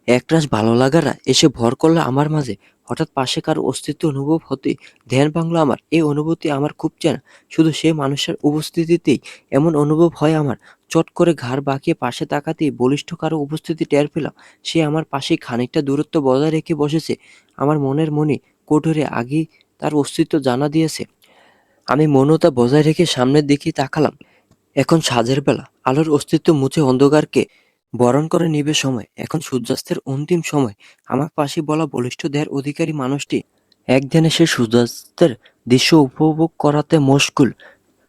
একরাশ ভালো লাগারা এসে ভর করলো আমার মাঝে। হঠাৎ পাশে কারো অস্তিত্ব অনুভব হতেই ধ্যান ভাঙলো আমার। এই অনুভূতি আমার খুব চেনা। শুধু সে মানুষের উপস্থিতিতেই এমন অনুভব হয় আমার। চট করে ঘাড় বাঁকিয়ে পাশে তাকাতেই বলিষ্ঠ কারো উপস্থিতি টের পেলাম। সে আমার পাশেই খানিকটা দূরত্ব বজায় রেখে বসেছে। আমার মনের মনে কোটরে আগেই তার অস্তিত্ব জানা দিয়েছে। আমি মৌনতা বজায় রেখে সামনের দিকে তাকালাম। এখন সাঁঝের বেলা, আলোর অস্তিত্ব মুছে অন্ধকারকে বরণ করে নিবে সময়। এখন সূর্যাস্তের অন্তিম সময়। আমার পাশে বলা বলিষ্ঠ দেহের অধিকারী মানুষটি এক ধ্যানে সে সূর্যাস্তের দৃশ্য উপভোগ করাতে মশগুল।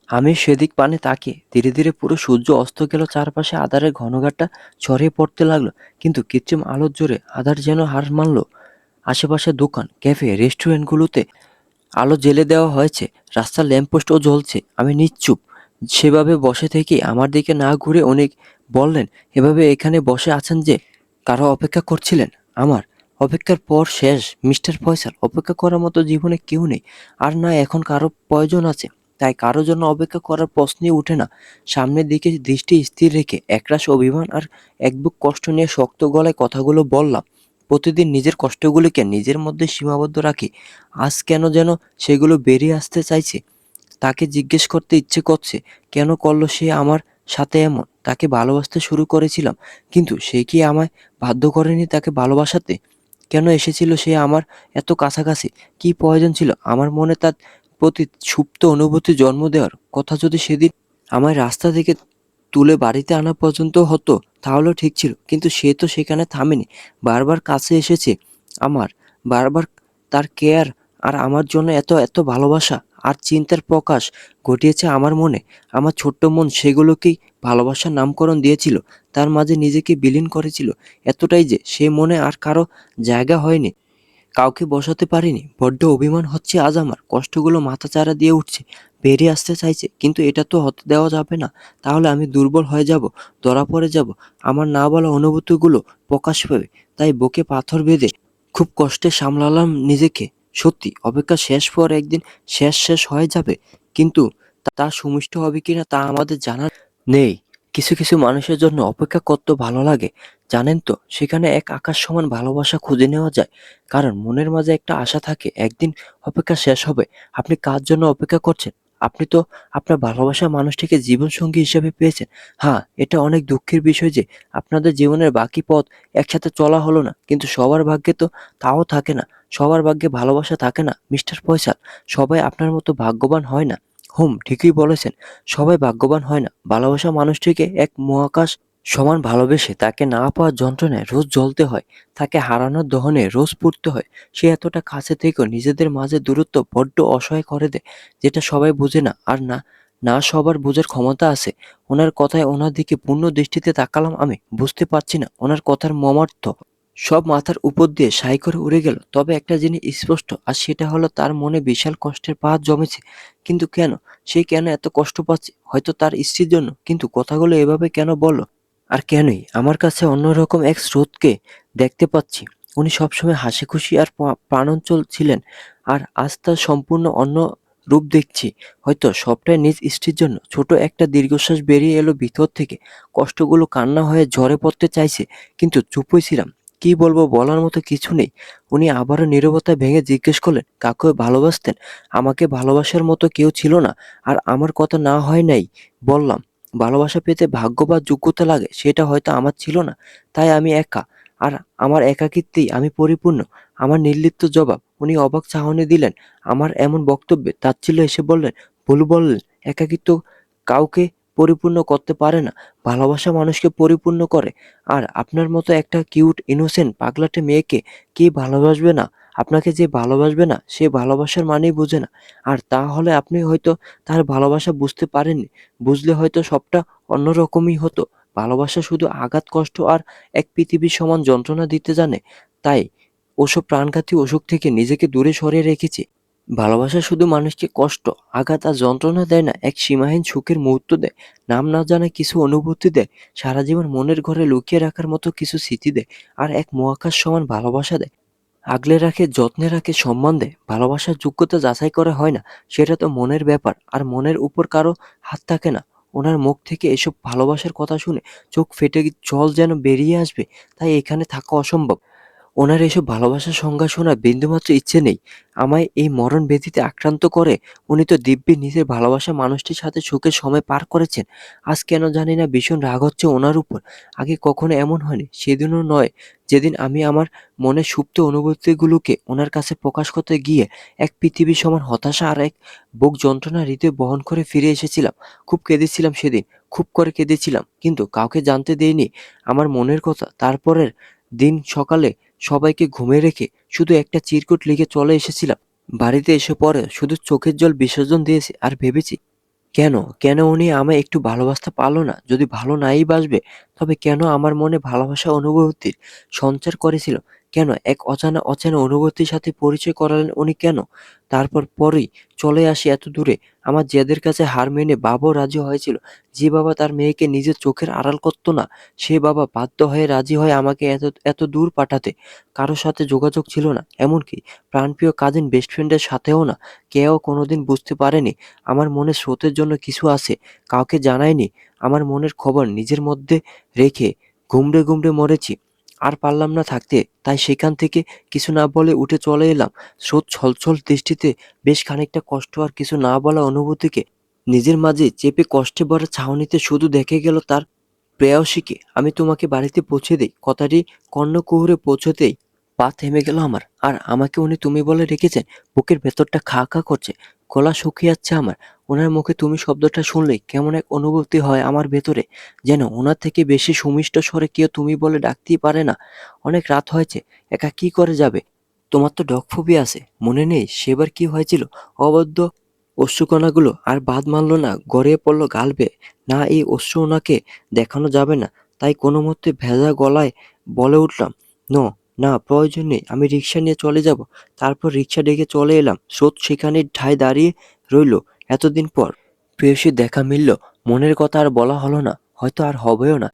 আমি সেদিক পানে তাকিয়ে ধীরে ধীরে পুরো সূর্য অস্ত গেল। চারপাশে আঁধারের ঘনঘাটটা ছড়িয়ে পড়তে লাগলো, কিন্তু কৃত্রিম আলোর জোরে আঁধার যেন হার মানল। আশেপাশে দোকান, ক্যাফে, রেস্টুরেন্টগুলোতে আলো জ্বেলে দেওয়া হয়েছে, রাস্তার ল্যাম্পপোস্টও জ্বলছে। আমি নিশ্চুপ সেভাবে বসে থেকে আমার দিকে না ঘুরে অনেক বললেন, এভাবে এখানে বসে আছেন যে? কারো অপেক্ষা করছিলেন? আমার অপেক্ষার পর শেষ মিস্টার ফয়সাল। অপেক্ষা করার মতো জীবনে কেউ নেই, আর না এখন কারো প্রয়োজন আছে। তাই কারোর জন্য অপেক্ষা করার প্রশ্নই উঠে না। সামনের দিকে দৃষ্টি স্থির রেখে একরাশ অভিমান আর এক বুক কষ্ট নিয়ে শক্ত গলায় কথাগুলো বললাম। প্রতিদিন নিজের কষ্টগুলিকে নিজের মধ্যে সীমাবদ্ধ রাখি। আজ কেন যেন সেগুলো বেরিয়ে আসতে চাইছে। তাকে জিজ্ঞেস করতে ইচ্ছে করছে, কেন করলো সে আমার সাথে এমন? তাকে ভালোবাসতে শুরু করেছিলাম, কিন্তু সে কি আমায় বাধ্য করেনি তাকে ভালোবাসাতে? কেন এসেছিল সে আমার এত কাছাকাছি? কি প্রয়োজন ছিল আমার মনে তার প্রতি সুপ্ত অনুভূতি জন্ম দেওয়ার? কথা যদি সেদিন আমায় রাস্তা থেকে তুলে বাড়িতে আনা পর্যন্ত হতো তাহলেও ঠিক ছিল, কিন্তু সে তো সেখানে থামেনি। বারবার কাছে এসেছে আমার, বারবার তার কেয়ার আর আমার জন্য এত এত ভালোবাসা আর চিন্তার প্রকাশ ঘটিয়েছে আমার মনে। আমার ছোট্ট মন সেগুলোকেই ভালোবাসার নামকরণ দিয়েছিল, তার মাঝে নিজেকে বিলীন করেছিল, এতটাই যে সে মনে আর কারো জায়গা হয়নি, কাউকে বসাতে পারিনি। বড্ড অভিমান হচ্ছে আজ আমার। কষ্টগুলো মাথাচাড়া দিয়ে উঠছে, বেরিয়ে আসতে চাইছে, কিন্তু এটা তো হতে দেওয়া যাবে না। তাহলে আমি দুর্বল হয়ে যাব, ধরা পড়ে যাব, আমার না বলা অনুভূতিগুলো প্রকাশ পাবে। তাই বুকে পাথর বেঁধে খুব কষ্টে সামলালাম নিজেকে। সত্যি অপেক্ষা শেষ পর একদিন শেষ হয়ে যাবে, কিন্তু তা সুমিষ্ট হবে কিনা তা আমাদের জানা নেই। কিছু কিছু মানুষের জন্য অপেক্ষা করতে ভালো লাগে, জানেন তো? সেখানে এক আকাশ সমান ভালোবাসা খুঁজে নেওয়া যায়, কারণ মনের মাঝে একটা আশা থাকে একদিন অপেক্ষা শেষ হবে। আপনি কার জন্য অপেক্ষা করছেন? আপনি তো আপনার ভালোবাসার মানুষটিকে জীবনসঙ্গী হিসেবে পেয়েছেন। হ্যাঁ, এটা অনেক দুঃখের বিষয় যে আপনাদের জীবনের বাকি পথ একসাথে চলা হলো না, কিন্তু সবার ভাগ্যে তো তাও থাকে না। সবার ভাগ্যে ভালোবাসা থাকে না মিস্টার ফয়সাল। সবাই আপনার মতো ভাগ্যবান হয় না। ঠিকই বলেছেন, সবাই ভাগ্যবান হয় না। ভালোবাসা মানুষটিকে এক মহাকাশ সমান ভালোবেসে তাকে না পাওয়ার যন্ত্রণায় রোজ জ্বলতে হয়, তাকে হারানোর দহনে রোজ পুড়তে হয়। সে এতটা কাছে থেকেও নিজেদের মাঝে দূরত্ব বড্ড অসহায় করে দেয়, যেটা সবাই বোঝে না। আর না, না সবার বোঝার ক্ষমতা আছে। ওনার কথায় ওনার দিকে পূর্ণ দৃষ্টিতে তাকালাম আমি। বুঝতে পারছি না ওনার কথার মর্মার্থ। সব মাথার উপর দিয়ে সাই করে উড়ে গেল। তবে একটা জিনিস স্পষ্ট, আর সেটা হলো তার মনে বিশাল কষ্টের পাহাড় জমেছে। কিন্তু কেন? সে কেন এত কষ্ট পাচ্ছে? হয়তো তার স্ত্রীর জন্য, কিন্তু কথাগুলো এভাবে কেন বলল? আর কেনই আমার কাছে অন্যরকম এক স্রোতকে দেখতে পাচ্ছি। উনি সবসময় হাসিখুশি আর প্রাণোজ্জ্বল ছিলেন, আর আজ তা সম্পূর্ণ অন্য রূপ দেখছি। হয়তো সবটাই নিজ ইষ্টের জন্য। ছোট একটা দীর্ঘশ্বাস বেরিয়ে এলো ভিতর থেকে। কষ্টগুলো কান্না হয়ে ঝরে পড়তে চাইছে, কিন্তু চুপই ছিলাম। কি বলবো, বলার মতো কিছু নেই। উনি আবারও নীরবতা ভেঙে জিজ্ঞেস করলেন, কাকে ভালোবাসতেন? আমাকে ভালোবাসার মতো কেউ ছিল না। আর আমার কথা না হয় নাই। বললাম, ভালোবাসা পেতে ভাগ্য বা যোগ্যতা লাগে, সেটা হয়তো আমার ছিল না। তাই আমি একা। আর আমার একাকিত্বেই আমি পরিপূর্ণ। আমার নির্লিপ্ত জবাব। উনি অবাক চাহনি দিলেন আমার এমন বক্তব্যে। তাচ্ছিল্য হেসে বললেন, ভুল বললেন। একাকিত্ব কাউকে পরিপূর্ণ করতে পারে না। ভালোবাসা মানুষকে পরিপূর্ণ করে। আর আপনার মতো একটা কিউট ইনোসেন্ট পাগলাটে মেয়েকে কে ভালোবাসবে না? আপনাকে যে ভালোবাসবে না, সে ভালোবাসার মানেই বোঝে না। আর তাহলে আপনি হয়তো তার ভালোবাসা বুঝতে পারেননি। বুঝলে হয়তো সবটা অন্যরকমই হতো। ভালোবাসা শুধু আঘাত, কষ্ট আর এক পৃথিবীর সমান যন্ত্রণা দিতে জানে। তাই ওসব প্রাণঘাতী অসুখ থেকে নিজেকে দূরে সরিয়ে রেখেছি। ভালোবাসা শুধু মানুষকে কষ্ট, আঘাত আর যন্ত্রণা দেয় না, এক সীমাহীন সুখের মুহূর্ত দেয়। নাম না জানা কিছু অনুভূতি দেয়। সারা জীবন মনের ঘরে লুকিয়ে রাখার মতো কিছু স্মৃতি দেয়। আর এক মহাকাশ সমান ভালোবাসা দেয়। আগলে রাখে, যত্নে রাখে, সম্মান দেয়। ভালোবাসার যোগ্যতা যাচাই করা হয় না। সেটা তো মনের ব্যাপার। আর মনের উপর কারো হাত থাকে না। ওনার মুখ থেকে এসব ভালোবাসার কথা শুনে চোখ ফেটে জল যেন বেরিয়ে আসবে। তাই এখানে থাকা অসম্ভব। ওনার এসব ভালোবাসার সংজ্ঞা শোনার বিন্দুমাত্র ইচ্ছে নেই। আমায় এই মরণ ব্যাধিতে আক্রান্ত করে। উনি তো দিব্যি নিজের ভালোবাসা মানুষটির সাথে সুখের সময় পার করেছেন। আজ কেন জানি না ভীষণ রাগ হচ্ছে ওনার উপর। আগে কখনো এমন হয়নি। সেদিনও নয়, যেদিন আমি আমার মনের সুপ্ত অনুভূতিগুলোকে ওনার কাছে প্রকাশ করতে গিয়ে এক পৃথিবীর সমান হতাশা আর এক বুক যন্ত্রণা হৃদয়ে বহন করে ফিরে এসেছিলাম। খুব কেঁদেছিলাম সেদিন। খুব করে কেঁদেছিলাম। কিন্তু কাউকে জানতে দেইনি আমার মনের কথা। তারপরের দিন সকালে সবাইকে ঘুমিয়ে রেখে শুধু একটা চিরকুট লিখে চলে এসেছিলাম। বাড়িতে এসে পরে শুধু চোখের জল বিসর্জন দিয়েছি আর ভেবেছি, কেন, কেন উনি আমায় একটু ভালোবাসতে পারল না? যদি ভালো নাই বাসবে, তবে কেন আমার মনে ভালোবাসা অনুভূতির সঞ্চার করেছিল? কেন এক অজানা অচেনা অনুভূতির সাথে পরিচয় করালেন উনি কেন? তারপর পরেই চলে আসি এত দূরে। আমার জেদের কাছে হার মেনে বাবাও রাজি হয়েছিল। যে বাবা তার মেয়েকে নিজের চোখের আড়াল করতো না, সে বাবা বাধ্য হয়ে রাজি হয় আমাকে এত এত দূর পাঠাতে। কারো সাথে যোগাযোগ ছিল না, এমনকি প্রাণপ্রিয় কাজিন বেস্ট ফ্রেন্ডের সাথেও না। কেউ কোনোদিন বুঝতে পারেনি আমার মনে স্রোতের জন্য কিছু আছে। কাউকে জানাইনি। আমার মনের খবর নিজের মধ্যে রেখে গুমড়ে গুমড়ে মরেছি। আর পারলাম না থাকতে। তাই সেখান থেকে কিছু না বলে উঠে চলে এলাম। স্রোত ছলছল দৃষ্টিতে বেশ খানিকটা কষ্ট আর কিছু না বলা অনুভূতিকে নিজের মাঝে চেপে কষ্টে ভরা ছাউনিতে শুধু দেখে গেল তার প্রেয়সীকে। আমি তোমাকে বাড়িতে পৌঁছে দেই। কথাটি কর্ণকুহরে পৌঁছতেই পা থেমে গেল আমার। আর আমাকে উনি তুমি বলে রেখেছেন। বুকের ভেতরটা খা খা করছে। গলা শুকিয়ে যাচ্ছে আমার। ওনার মুখে তুমি শব্দটা শুনলেই কেমন এক অনুভূতি হয় আমার ভেতরে। যেন ওনার থেকে বেশি সুমিষ্ট স্বরে কেউ তুমি বলে ডাকতেই পারে না। অনেক রাত হয়েছে। একা কি করে যাবে? তোমার তো ডগ ফোবিয়া আছে। মনে নেই সেবার কি হয়েছিল? অবদ্ধ অশ্রুকণাগুলো আর বাদ মানল না, গড়িয়ে পড়ল গাল বেয়ে। না, এই অশ্রু ওনাকে দেখানো যাবে না। তাই কোনো মতে ভেজা গলায় বলে উঠলাম, নো, না, প্রয়োজন নেই। আমি রিক্সা নিয়ে চলে যাব। তারপর রিক্সা ডেকে চলে এলাম। স্রোত সেখানে ঠায় দাঁড়িয়ে রইল। এতদিন পর প্রেয়সীর দেখা মিলল। মনের কথা আর বলা হলো না। হয়তো আর হবেও না।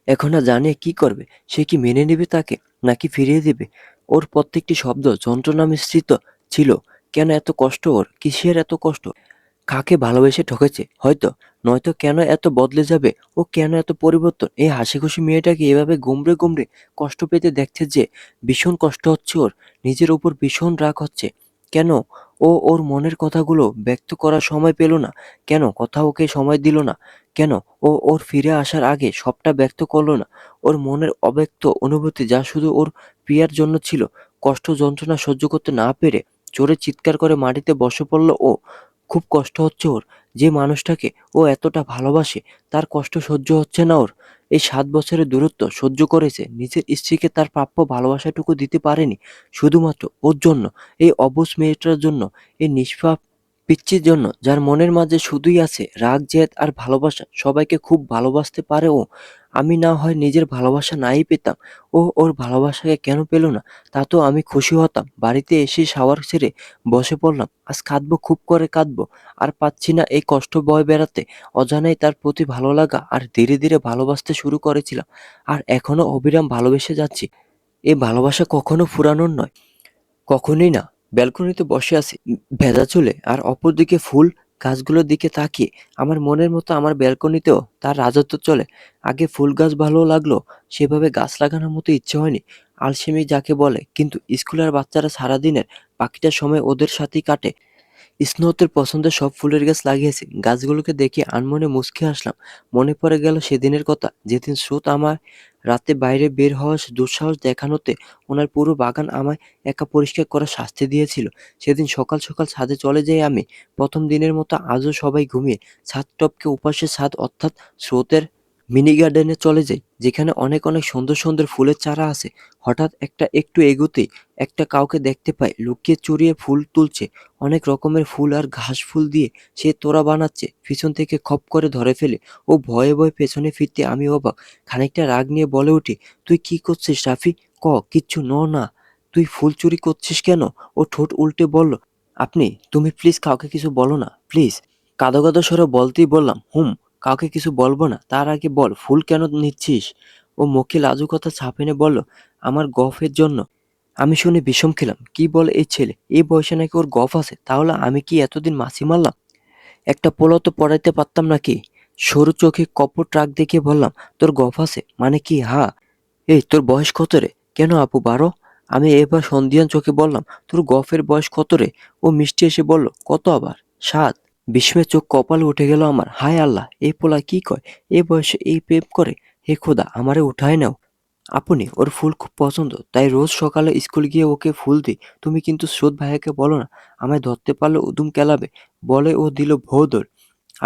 এখন না জানিয়ে কি করবে। সে কি মেনে নেবে তাকে, নাকি ফিরিয়ে দেবে? ওর প্রত্যেকটি শব্দ যন্ত্রণা মিশ্রিত ছিল। কেন এত কষ্ট ওর? কিসের এত কষ্ট? কাকে ভালোবেসে ঠকেছে হয়তো। নয়তো কেন এত বদলে যাবে? ও কেন এত পরিবর্তন? এই হাসিখুশি মেয়েটাকে এভাবে গুমড়ে গুমড়ে কষ্ট পেতে দেখছে যে ভীষণ কষ্ট হচ্ছে ওর। নিজের উপর ভীষণ রাগ হচ্ছে। কেন ও ওর মনের কথাগুলো ব্যক্ত করার সময় পেল না? কেন কথা ওকে সময় দিল না? কেন ও ওর ফিরে আসার আগে সবটা ব্যক্ত করলো না? ওর মনের অব্যক্ত অনুভূতি যা শুধু ওর প্রিয়ার জন্য ছিল। কষ্ট যন্ত্রণা সহ্য করতে না পেরে জোরে চিৎকার করে মাটিতে বসে পড়ল ও। খুব কষ্ট হচ্ছে ওর। যে মানুষটাকে ও এতটা ভালোবাসে, তার কষ্ট সহ্য হচ্ছে না ওর। এই ৭ বছরের দূরত্ব সহ্য করেছে। নিজের স্ত্রীকে তার প্রাপ্য ভালোবাসাটুকু দিতে পারেনি। শুধুমাত্র ওর জন্য, এই অবুঝ মেয়েটার জন্য, এই নিষ্পাপ পিচ্চির জন্য, যার মনের মাঝে শুধুই আছে রাগ, জেদ আর ভালোবাসা। সবাইকে খুব ভালোবাসতে পারে ও। আমি না হয় নিজের ভালোবাসা নাই পেতাম, ও ওর ভালোবাসাকে কেন পেল না? তাতেও আমি খুশি হতাম। বাড়িতে এসে শাওয়ার সেরে বসে পড়লাম। আজ কাঁদবো, খুব করে কাঁদবো। আর পাচ্ছি না এই কষ্ট বয়ে বেড়াতে। অজানাই তার প্রতি ভালো লাগা আর ধীরে ধীরে ভালোবাসতে শুরু করেছিলাম। আর এখনো অবিরাম ভালোবেসে যাচ্ছি। এ ভালোবাসা কখনো ফুরানোর নয়। কখনোই না। ব্যালকনিতে বসে আছি ভেজা চুলে, আর অপরদিকে ফুল গাছগুলোর দিকে তাকিয়ে আমার মনের মতো আমার ব্যালকনিতেও তার রাজত্ব চলে। আগে ফুল গাছ ভালো লাগলো, সেভাবে গাছ লাগানোর মতো ইচ্ছে হয়নি। আলসেমি যাকে বলে, কিন্তু স্কুলের বাচ্চারা সারাদিনের বাকিটা সময় ওদের সাথেই কাটে। স্নোতের পছন্দের সব ফুলের গাছ লাগিয়েছে। গাছগুলোকে দেখে আনমনে মুচকি হাসলাম। মনে পড়ে গেল সেদিনের কথা, যেদিন স্রোত আমার রাতে বাইরে বের হওয়ার দুঃসাহস দেখানোতে ওনার পুরো বাগান আমায় একা পরিষ্কার করার শাস্তি দিয়েছিল। সেদিন সকাল সকাল ছাদে চলে যাই আমি। প্রথম দিনের মতো আজও সবাই ঘুমিয়ে ছাদ টপকে উপাসের ছাদ অর্থাৎ স্রোতের মিনি গার্ডেনে চলে যাই, যেখানে অনেক অনেক সুন্দর সুন্দর ফুলের চারা আছে। হঠাৎ একটু এগোতেই একটা কাউকে দেখতে পাই লুকিয়ে চুরিয়ে ফুল তুলছে। অনেক রকমের ফুল আর ঘাস ফুল দিয়ে সে তোড়া বানাচ্ছে। পিছন থেকে খপ করে ধরে ফেলে। ও ভয়ে ভয়ে পেছনে ফিরতে আমি অবাক। খানিকটা রাগ নিয়ে বলে উঠি, তুই কি করছিস রাফি? কিচ্ছু না। তুই ফুল চুরি করছিস কেন? ও ঠোঁট উল্টে বলল, তুমি প্লিজ কাউকে কিছু বলো না, প্লিজ। কাঁদো কাঁদো স্বরে বলতেই বললাম, কাউকে কিছু বলবো না, তার আগে বল ফুল কেন নিচ্ছিস? ও মুখে লাজুকতা ছাপ এনে বলল, আমার গফের জন্য। আমি শুনে বিষম খেলাম। কি বলে এই ছেলে? এই বয়সে নাকি ওর গফ আছে? তাহলে আমি কি এতদিন মাছি মারলাম? একটা পোলাও তো পড়াইতে পারতাম নাকি? সরু চোখে কপট রাগ দেখিয়ে বললাম, তোর গফ আছে মানে কি? এই তোর বয়স কত রে? কেন আপু 12? আমি এবার সন্ধিয়ান চোখে বললাম, তোর গফের বয়স কত রে? ও মিষ্টি এসে বলল, কত আবার? 7। বিস্ময়ে চোখ কপালে উঠে গেল আমার। হায় আল্লাহ, এই পোলা কি কয়? এই বয়সে এই প্রেম করে? হে খোদা, আমারে উঠায় নাও। আপনি ওর ফুল খুব পছন্দ, তাই রোজ সকালে স্কুল গিয়ে ওকে ফুল দিই। তুমি কিন্তু স্রোত ভাইয়াকে বলো না, আমায় ধরতে পারলে উদুম কেলাবে। বলে ও দিল ভোঁদড়।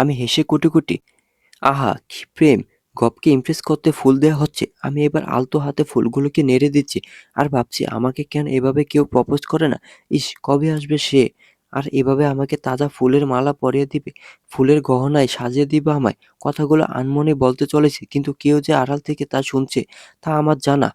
আমি হেসে কুটি কুটি, আহা কি প্রেম! গপকে ইমপ্রেস করতে ফুল দেয়া হচ্ছে। আমি এবার আলতো হাতে ফুলগুলোকে নেড়ে দিচ্ছি আর ভাবছি, আমাকে কেন এভাবে কেউ প্রপোজ করে না? ইস, কবে আসবে সে আর এভাবে আমাকে তাজা ফুলের মালা পরিয়ে দিবে, ফুলের গহনায় সাজিয়ে দিবে আমায়। কথাগুলো আনমনে বলতে চলেছি, কিন্তু কেউ যে আড়াল থেকে তা শুনছে তা আমার জানা।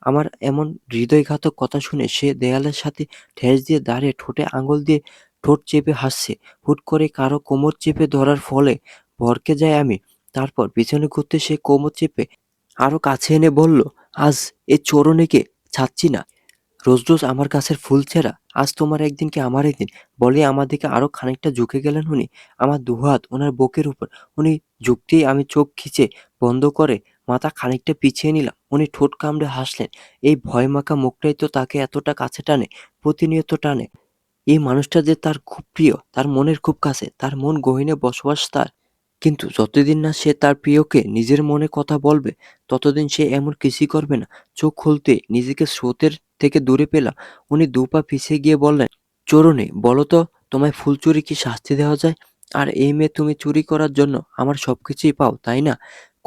আমার এমন হৃদয়ঘাতক কথা শুনে সে দেয়ালের সাথে ঠেস দিয়ে দাঁড়িয়ে ঠোঁটে আঙুল দিয়ে ঠোঁট চেপে হাসছে। হুট করে কারো কোমর চেপে ধরার ফলে ভড়কে যাই আমি। তারপর পিছনে ঘুরতে সে কোমর চেপে আরো কাছে এনে বলল, আজ এ চোরনিকে ছাড়ছি না। রোজ রোজ আমার গাছের ফুল ছেঁড়া, আজ তোমার একদিন কি আমার একদিন। বলে আমার দিকে আরো খানিকটা ঝুঁকে গেলেন উনি। আমার দুহাত ওনার বুকের উপর। উনি ঝুঁকতেই আমি চোখ খিচে বন্ধ করে মাথা খানিকটা পিছিয়ে নিলাম। উনি ঠোঁট কামড়ে হাসলেন। এই ভয়মাখা মুখটাই তো তাকে এতটা কাছে টানে, প্রতিনিয়ত টানে। এই মানুষটা যে তার খুব প্রিয়, তার মনের খুব কাছে, তার মন গহীনে বসবাস তার। কিন্তু যতদিন না সে তার প্রিয়কে নিজের মনে কথা বলবে, ততদিন সে এমন কিছুই করবে না। চোখ খুলতে নিজেকে স্রোতের থেকে দূরে পেলাম। উনি 2 পা পিছিয়ে গিয়ে বললেন, চোরুনি, বলো তো, তোমায় ফুল চুরি কি শাস্তি দেওয়া যায়? আর এই মেয়ে, তুমি চুরি করার জন্য আমার সবকিছুই পাও, তাই না?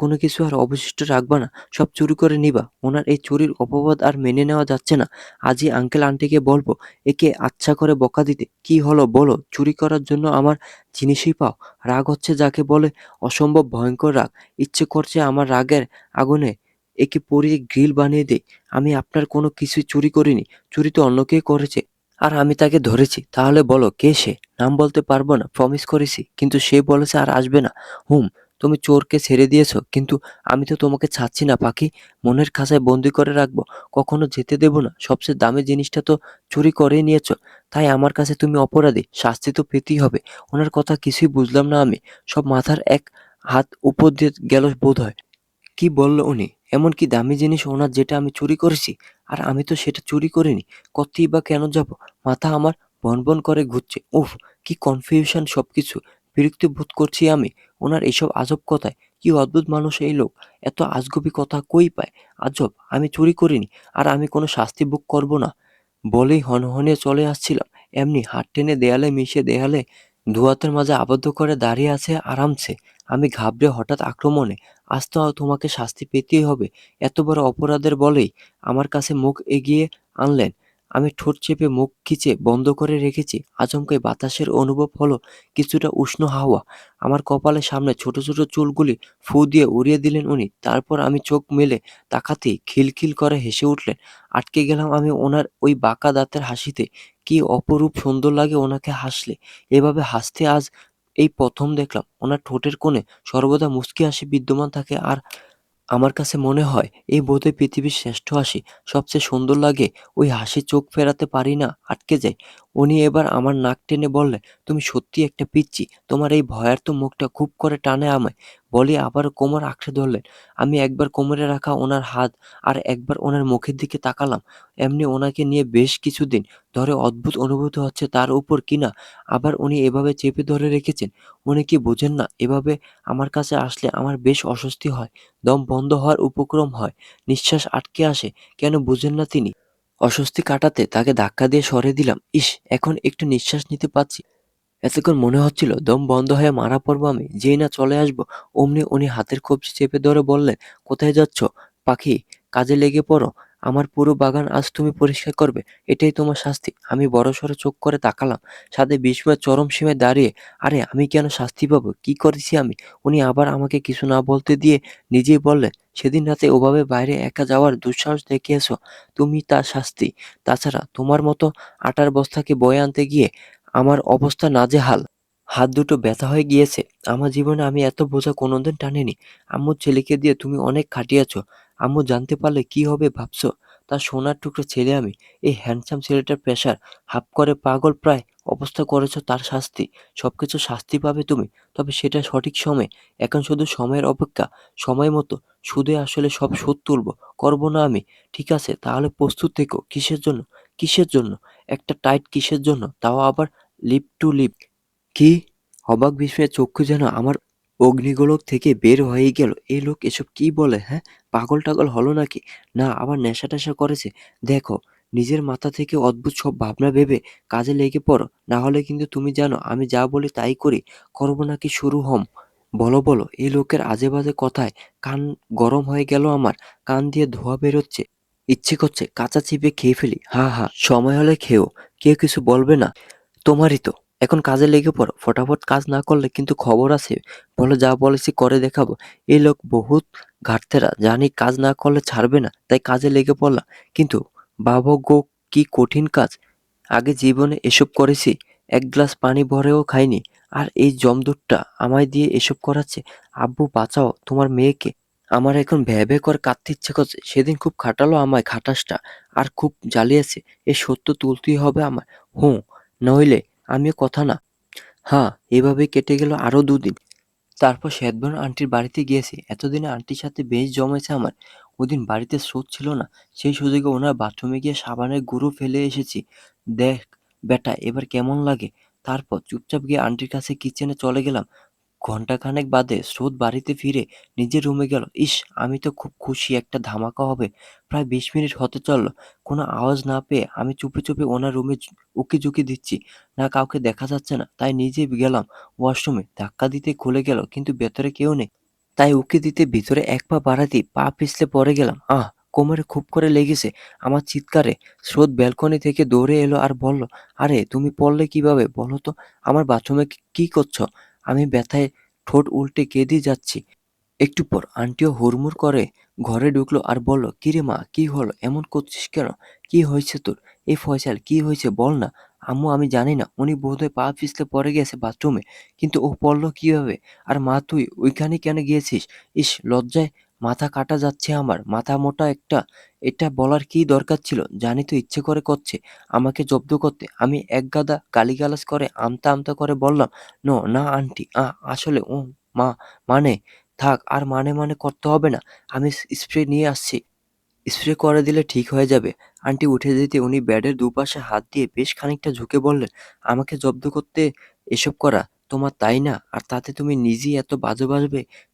কোনো কিছু আর অবশিষ্ট রাখবা না, সব চুরি করে নিবা। ওনার এই চুরির অপবাদ আর মেনে নেওয়া যাচ্ছে না। আজই আঙ্কেল আন্টিকে বলবো একে আচ্ছা করে বকা দিতে। কি হলো বলো, চুরি করার জন্য আমার জিনিসই পাও? রাগ হচ্ছে যাকে বলে, অসম্ভব ভয়ঙ্কর রাগ। ইচ্ছে করছে আমার রাগের আগুনে একে পুড়িয়ে গ্রিল বানিয়ে দেই। আমি আপনার কোনো কিছুই চুরি করিনি, চুরি তো অন্য কেউ করেছে। আর আমি তাকে ধরেছি। তাহলে বলো কে সে? নাম বলতে পারবো না, প্রমিস করেছি, কিন্তু সে বলেছে আর আসবে না। তুমি চোরকে ছেড়ে দিয়েছো, কিন্তু আমি তো তোমাকে ছাড়ছি না পাখি। মনের খাঁচায় বন্দি করে রাখবো, কখনো যেতে দেবো না। সবচেয়ে দামি জিনিসটা তো চুরি করেই নিয়েছো, তাই আমার কাছে তুমি অপরাধী, শাস্তি তো পেতেই হবে। ওনার কথা কিছুই বুঝলাম না আমি। সব মাথার এক হাত উপর দিয়ে গেল বোধহয়। কি বলল উনি? এমন কি দামি জিনিস ওনার যেটা আমি চুরি করেছি? আর আমি তো সেটা চুরি করিনি। করতেই বা কেন যাব? মাথা আমার ভনভন করে ঘুরছে। উফ! কি কনফিউশন সবকিছু। বিরক্তি বোধ করছি আমি ওনার এসব আজব কথায়। কি অদ্ভুত মানুষ এই লোক। এত আজগুবি কথা কই পায়? আজব! আমি চুরি করিনি, আর আমি কোনো শাস্তি ভোগ করব না বলেই হনহনিয়ে চলে আসছিলাম। এমনি হাত টেনে দেয়ালে মিশে দেয়ালে দুহাতের মাঝে আবদ্ধ করে দাঁড়িয়ে আছে আরামসে। আমি ঘাবড়ে হঠাৎ আক্রমণে, আজ তো তোমাকে শাস্তি পেতেই হবে। এত বড় অপরাধের বলেই আমার কাছে মুখ এগিয়ে আনলেন। আমি ঠোঁট চেপে মুখ খিচে বন্ধ করে রেখেছি। আচমকাই বাতাসের অনুভব হলো কিছুটা উষ্ণ হাওয়া। আমার কপালের সামনে ছোট ছোট চুলগুলি ফু দিয়ে উড়িয়ে দিলেন উনি। তারপর আমি চোখ মেলে তাকাতেই খিলখিল করে হেসে উঠলেন। আটকে গেলাম আমি ওনার ওই বাঁকা দাঁতের হাসিতে। কি অপরূপ সুন্দর লাগে ওনাকে হাসলে। এভাবে হাসতে আজ এই প্রথম দেখলাম। ওনার ঠোঁটের কোণে সর্বদা মুচকি হাসি বিদ্যমান থাকে, আর আমার কাছে মনে হয় এই বোধহয় পৃথিবীর শ্রেষ্ঠ হাসি। সবচেয়ে সুন্দর লাগে ওই হাসি, চোখ ফেরাতে পারি না, আটকে যাই। উনি এবার আমার নাক টেনে বললেন, তুমি সত্যি একটা পিচ্চি, তোমার এই ভয়ার্ত মুখটা খুব করে টানে আমায়। বলি আবারও কোমর আঁকড়ে ধরলেন। আমি একবার কোমরে রাখা ওনার হাত আর একবার ওনার মুখের দিকে তাকালাম। এমনি ওনাকে নিয়ে বেশ কিছুদিন ধরে অদ্ভুত অনুভূতি হচ্ছে, তার উপর কিনা আবার উনি এভাবে চেপে ধরে রেখেছেন। উনি কি বোঝেন না এভাবে আমার কাছে আসলে আমার বেশ অস্বস্তি হয়, দম বন্ধ হওয়ার উপক্রম হয়, নিঃশ্বাস আটকে আসে। কেন বুঝেন না তিনি? অস্বস্তি কাটাতে তাকে ধাক্কা দিয়ে সরিয়ে দিলাম। ইস, এখন একটু নিঃশ্বাস নিতে পারছি। এতক্ষণ মনে হচ্ছিল দম বন্ধ হয়ে মারা পড়বো আমি। যেই না চলে আসবো অমনি উনি হাতের কবজি চেপে ধরে বললেন, কোথায় যাচ্ছ পাখি? কাজে লেগে পড়ো। আমার পুরো বাগান আজ তুমি পরিষ্কার করবে, এটাই তোমার শাস্তি। আমি বড়সড় চোখ করে তাকালাম, সাথে বিস্ময়ের চরম সীমায় দাঁড়িয়ে। আরে আমি কেন শাস্তি পাবো? কি করেছি আমি? উনি আবার আমাকে কিছু না বলতে দিয়ে নিজেই বললেন, সেদিন রাতে ওভাবে বাইরে একা যাওয়ার দুঃসাহস দেখিয়েছো, তুমি তার শাস্তি। তাছাড়া তোমার মতো আটার বস্তাকে বয়ে আনতে গিয়ে আমার অবস্থা নাজেহাল। হাত দুটো ব্যথা হয়ে গিয়েছে। আমার জীবনে আমি এত বোঝা কোনোদিন টানিনি। আম্মুর ছেলেকে দিয়ে তুমি অনেক খাটিয়েছো। আম্মু জানতে পারলে কি হবে ভাবছো? তার সোনার টুকরো ছেলে আমি। এই হ্যান্ডসাম ছেলেটার প্রেসার হাপ করে পাগল প্রায় অবস্থা করেছো, তার শাস্তি। সবকিছু শাস্তি পাবে তুমি, তবে সেটা সঠিক সময়ে। এখন শুধু সময়ের অপেক্ষা। সময় মতো সুদে আসলে সব শোধ তুলবো। করবো না আমি? ঠিক আছে, তাহলে প্রস্তুত থেকো। কিসের জন্য? কিসের জন্য? একটা টাইট কিসের জন্য? তাও আবার লিপ টু লিপ। কি? অবাক বিস্ময়ে চক্ষু যেন আমার অগ্নিগোলক থেকে বের হয়ে গেল। এই লোক এসব কি বলে, হ্যাঁ? পাগল টাগল হলো নাকি? না আবার নেশা টেশা করেছে? দেখো, নিজের মাথা থেকে অদ্ভুত সব ভাবনা ভেবে কাজে লেগে পড়ো, না হলে কিন্তু তুমি জানো আমি যা বলি তাই করি। করবো নাকি শুরু হম? বলো বলো। এই লোকের আজে বাজে কথায় কান গরম হয়ে গেল আমার। কান দিয়ে ধোঁয়া বেরোচ্ছে। ইচ্ছে করছে কাঁচা চিপে খেয়ে ফেলি। হা হা, সময় হলে খেও। কেউ কিছু বলবে না। তোমারই তো। এখন কাজে লেগে পড়ো। ফটাফট কাজ না করলে কিন্তু খবর আছে। বলো, যা বলেছি করে দেখাবো। এই লোক বহুত ঘাটতেরা, জানি কাজ না করলে ছাড়বে না, তাই কাজে লেগে পড়লাম। কিন্তু বাবা গো, কি কঠিন কাজ! আগে জীবনে এসব করেছি, এক গ্লাস পানি ভরেও খাইনি। আর এই জমদূতটা আমায় দিয়ে এসব করাচ্ছে। আব্বু বাঁচাও তোমার মেয়েকে। আমার এখন ভ্যাঁ ভ্যাঁ করে কাঁদতে ইচ্ছে করছে। সেদিন খুব খাটালো আমায় খাটাসটা, আর খুব জ্বালিয়েছে। এ সত্য তুলতেই হবে আমার। হুঁ, নইলে আমিও কথা না। হ্যাঁ, এভাবেই কেটে গেল আরো ২ দিন। তারপর শ্বেতবর্ণ আন্টির বাড়িতে গিয়েছি। এতদিনে আন্টির সাথে বেশ জমেছে আমার। ওদিন বাড়িতে স্রোত ছিল না, সেই সুযোগে ওনার বাথরুমে গিয়ে সাবানের গুঁড়ো ফেলে এসেছি। দেখ বেটা, এবার কেমন লাগে। তারপর চুপচাপ গিয়ে আন্টির কাছে কিচেনে চলে গেলাম। ঘণ্টাখানেক বাদে স্রোত বাড়িতে ফিরে নিজের রুমে গেল। ইস, আমি তো খুব খুশি, একটা ধামাকা হবে। প্রায় ২০ মিনিট হতে চলল। কোনো আওয়াজ না পেয়ে আমি চুপি চুপি ওনার রুমে উকি-ঝুঁকি দিচ্ছি। না, কাউকে দেখা যাচ্ছে না, তাই নিজেই গেলাম ওয়াশরুমে। ধাক্কা দিতেই খুলে গেল, কিন্তু ভেতরে কেউ নেই। তাই উকি দিতে ভিতরে এক পা বাড়াতেই পা পিছলে পড়ে গেলাম। আহ! কোমরে খুব করে লেগেছে। আমার চিৎকারে স্রোত ব্যালকনি থেকে দৌড়ে এলো আর বলল, আরে তুমি পড়লে কিভাবে বলো তো? আমার বাথরুমে কি করছো? আমি ব্যথায় ঠোঁট উল্টে কেঁদে যাচ্ছি। একটু পর আন্টিও হুড়মুড় করে ঘরে ঢুকলো আর বলল, কিরে মা, কি হলো? এমন করছিস কেন? কি হয়েছে তোর? এই ফয়সাল, কি হয়েছে বল না। আম্মু, আমি জানি না, উনি বোধহয় পা পিছলে পড়ে গেছে বাথরুমে। কিন্তু ও পড়লো কিভাবে? আর মা, তুই ওইখানে কেন গিয়েছিস? ইস, লজ্জায় মাথা কাটা যাচ্ছে আমার। মাথা মোটা একটা। এটা বলার কি দরকার ছিল? জানি তো ইচ্ছে করে করছে আমাকে জব্দ করতে। আমি একগাদা গালিগালাজ করে আমতা আমতা করে বললাম, নো না আন্টি, আসলে ও মা, মানে থাক, আর মানে করতে হবে না। আমি স্প্রে নিয়ে আসছি। স্প্রে করে দিলে ঠিক হয়ে যাবে। আন্টি উঠে যেতে উনি বেডের দুপাশে হাত দিয়ে বেশ খানিকটা ঝুঁকে বললেন, আমাকে জব্দ করতে এসব করা তোমার, তাই না? আর তাতে তুমি নিজেই এত বাজে বাজে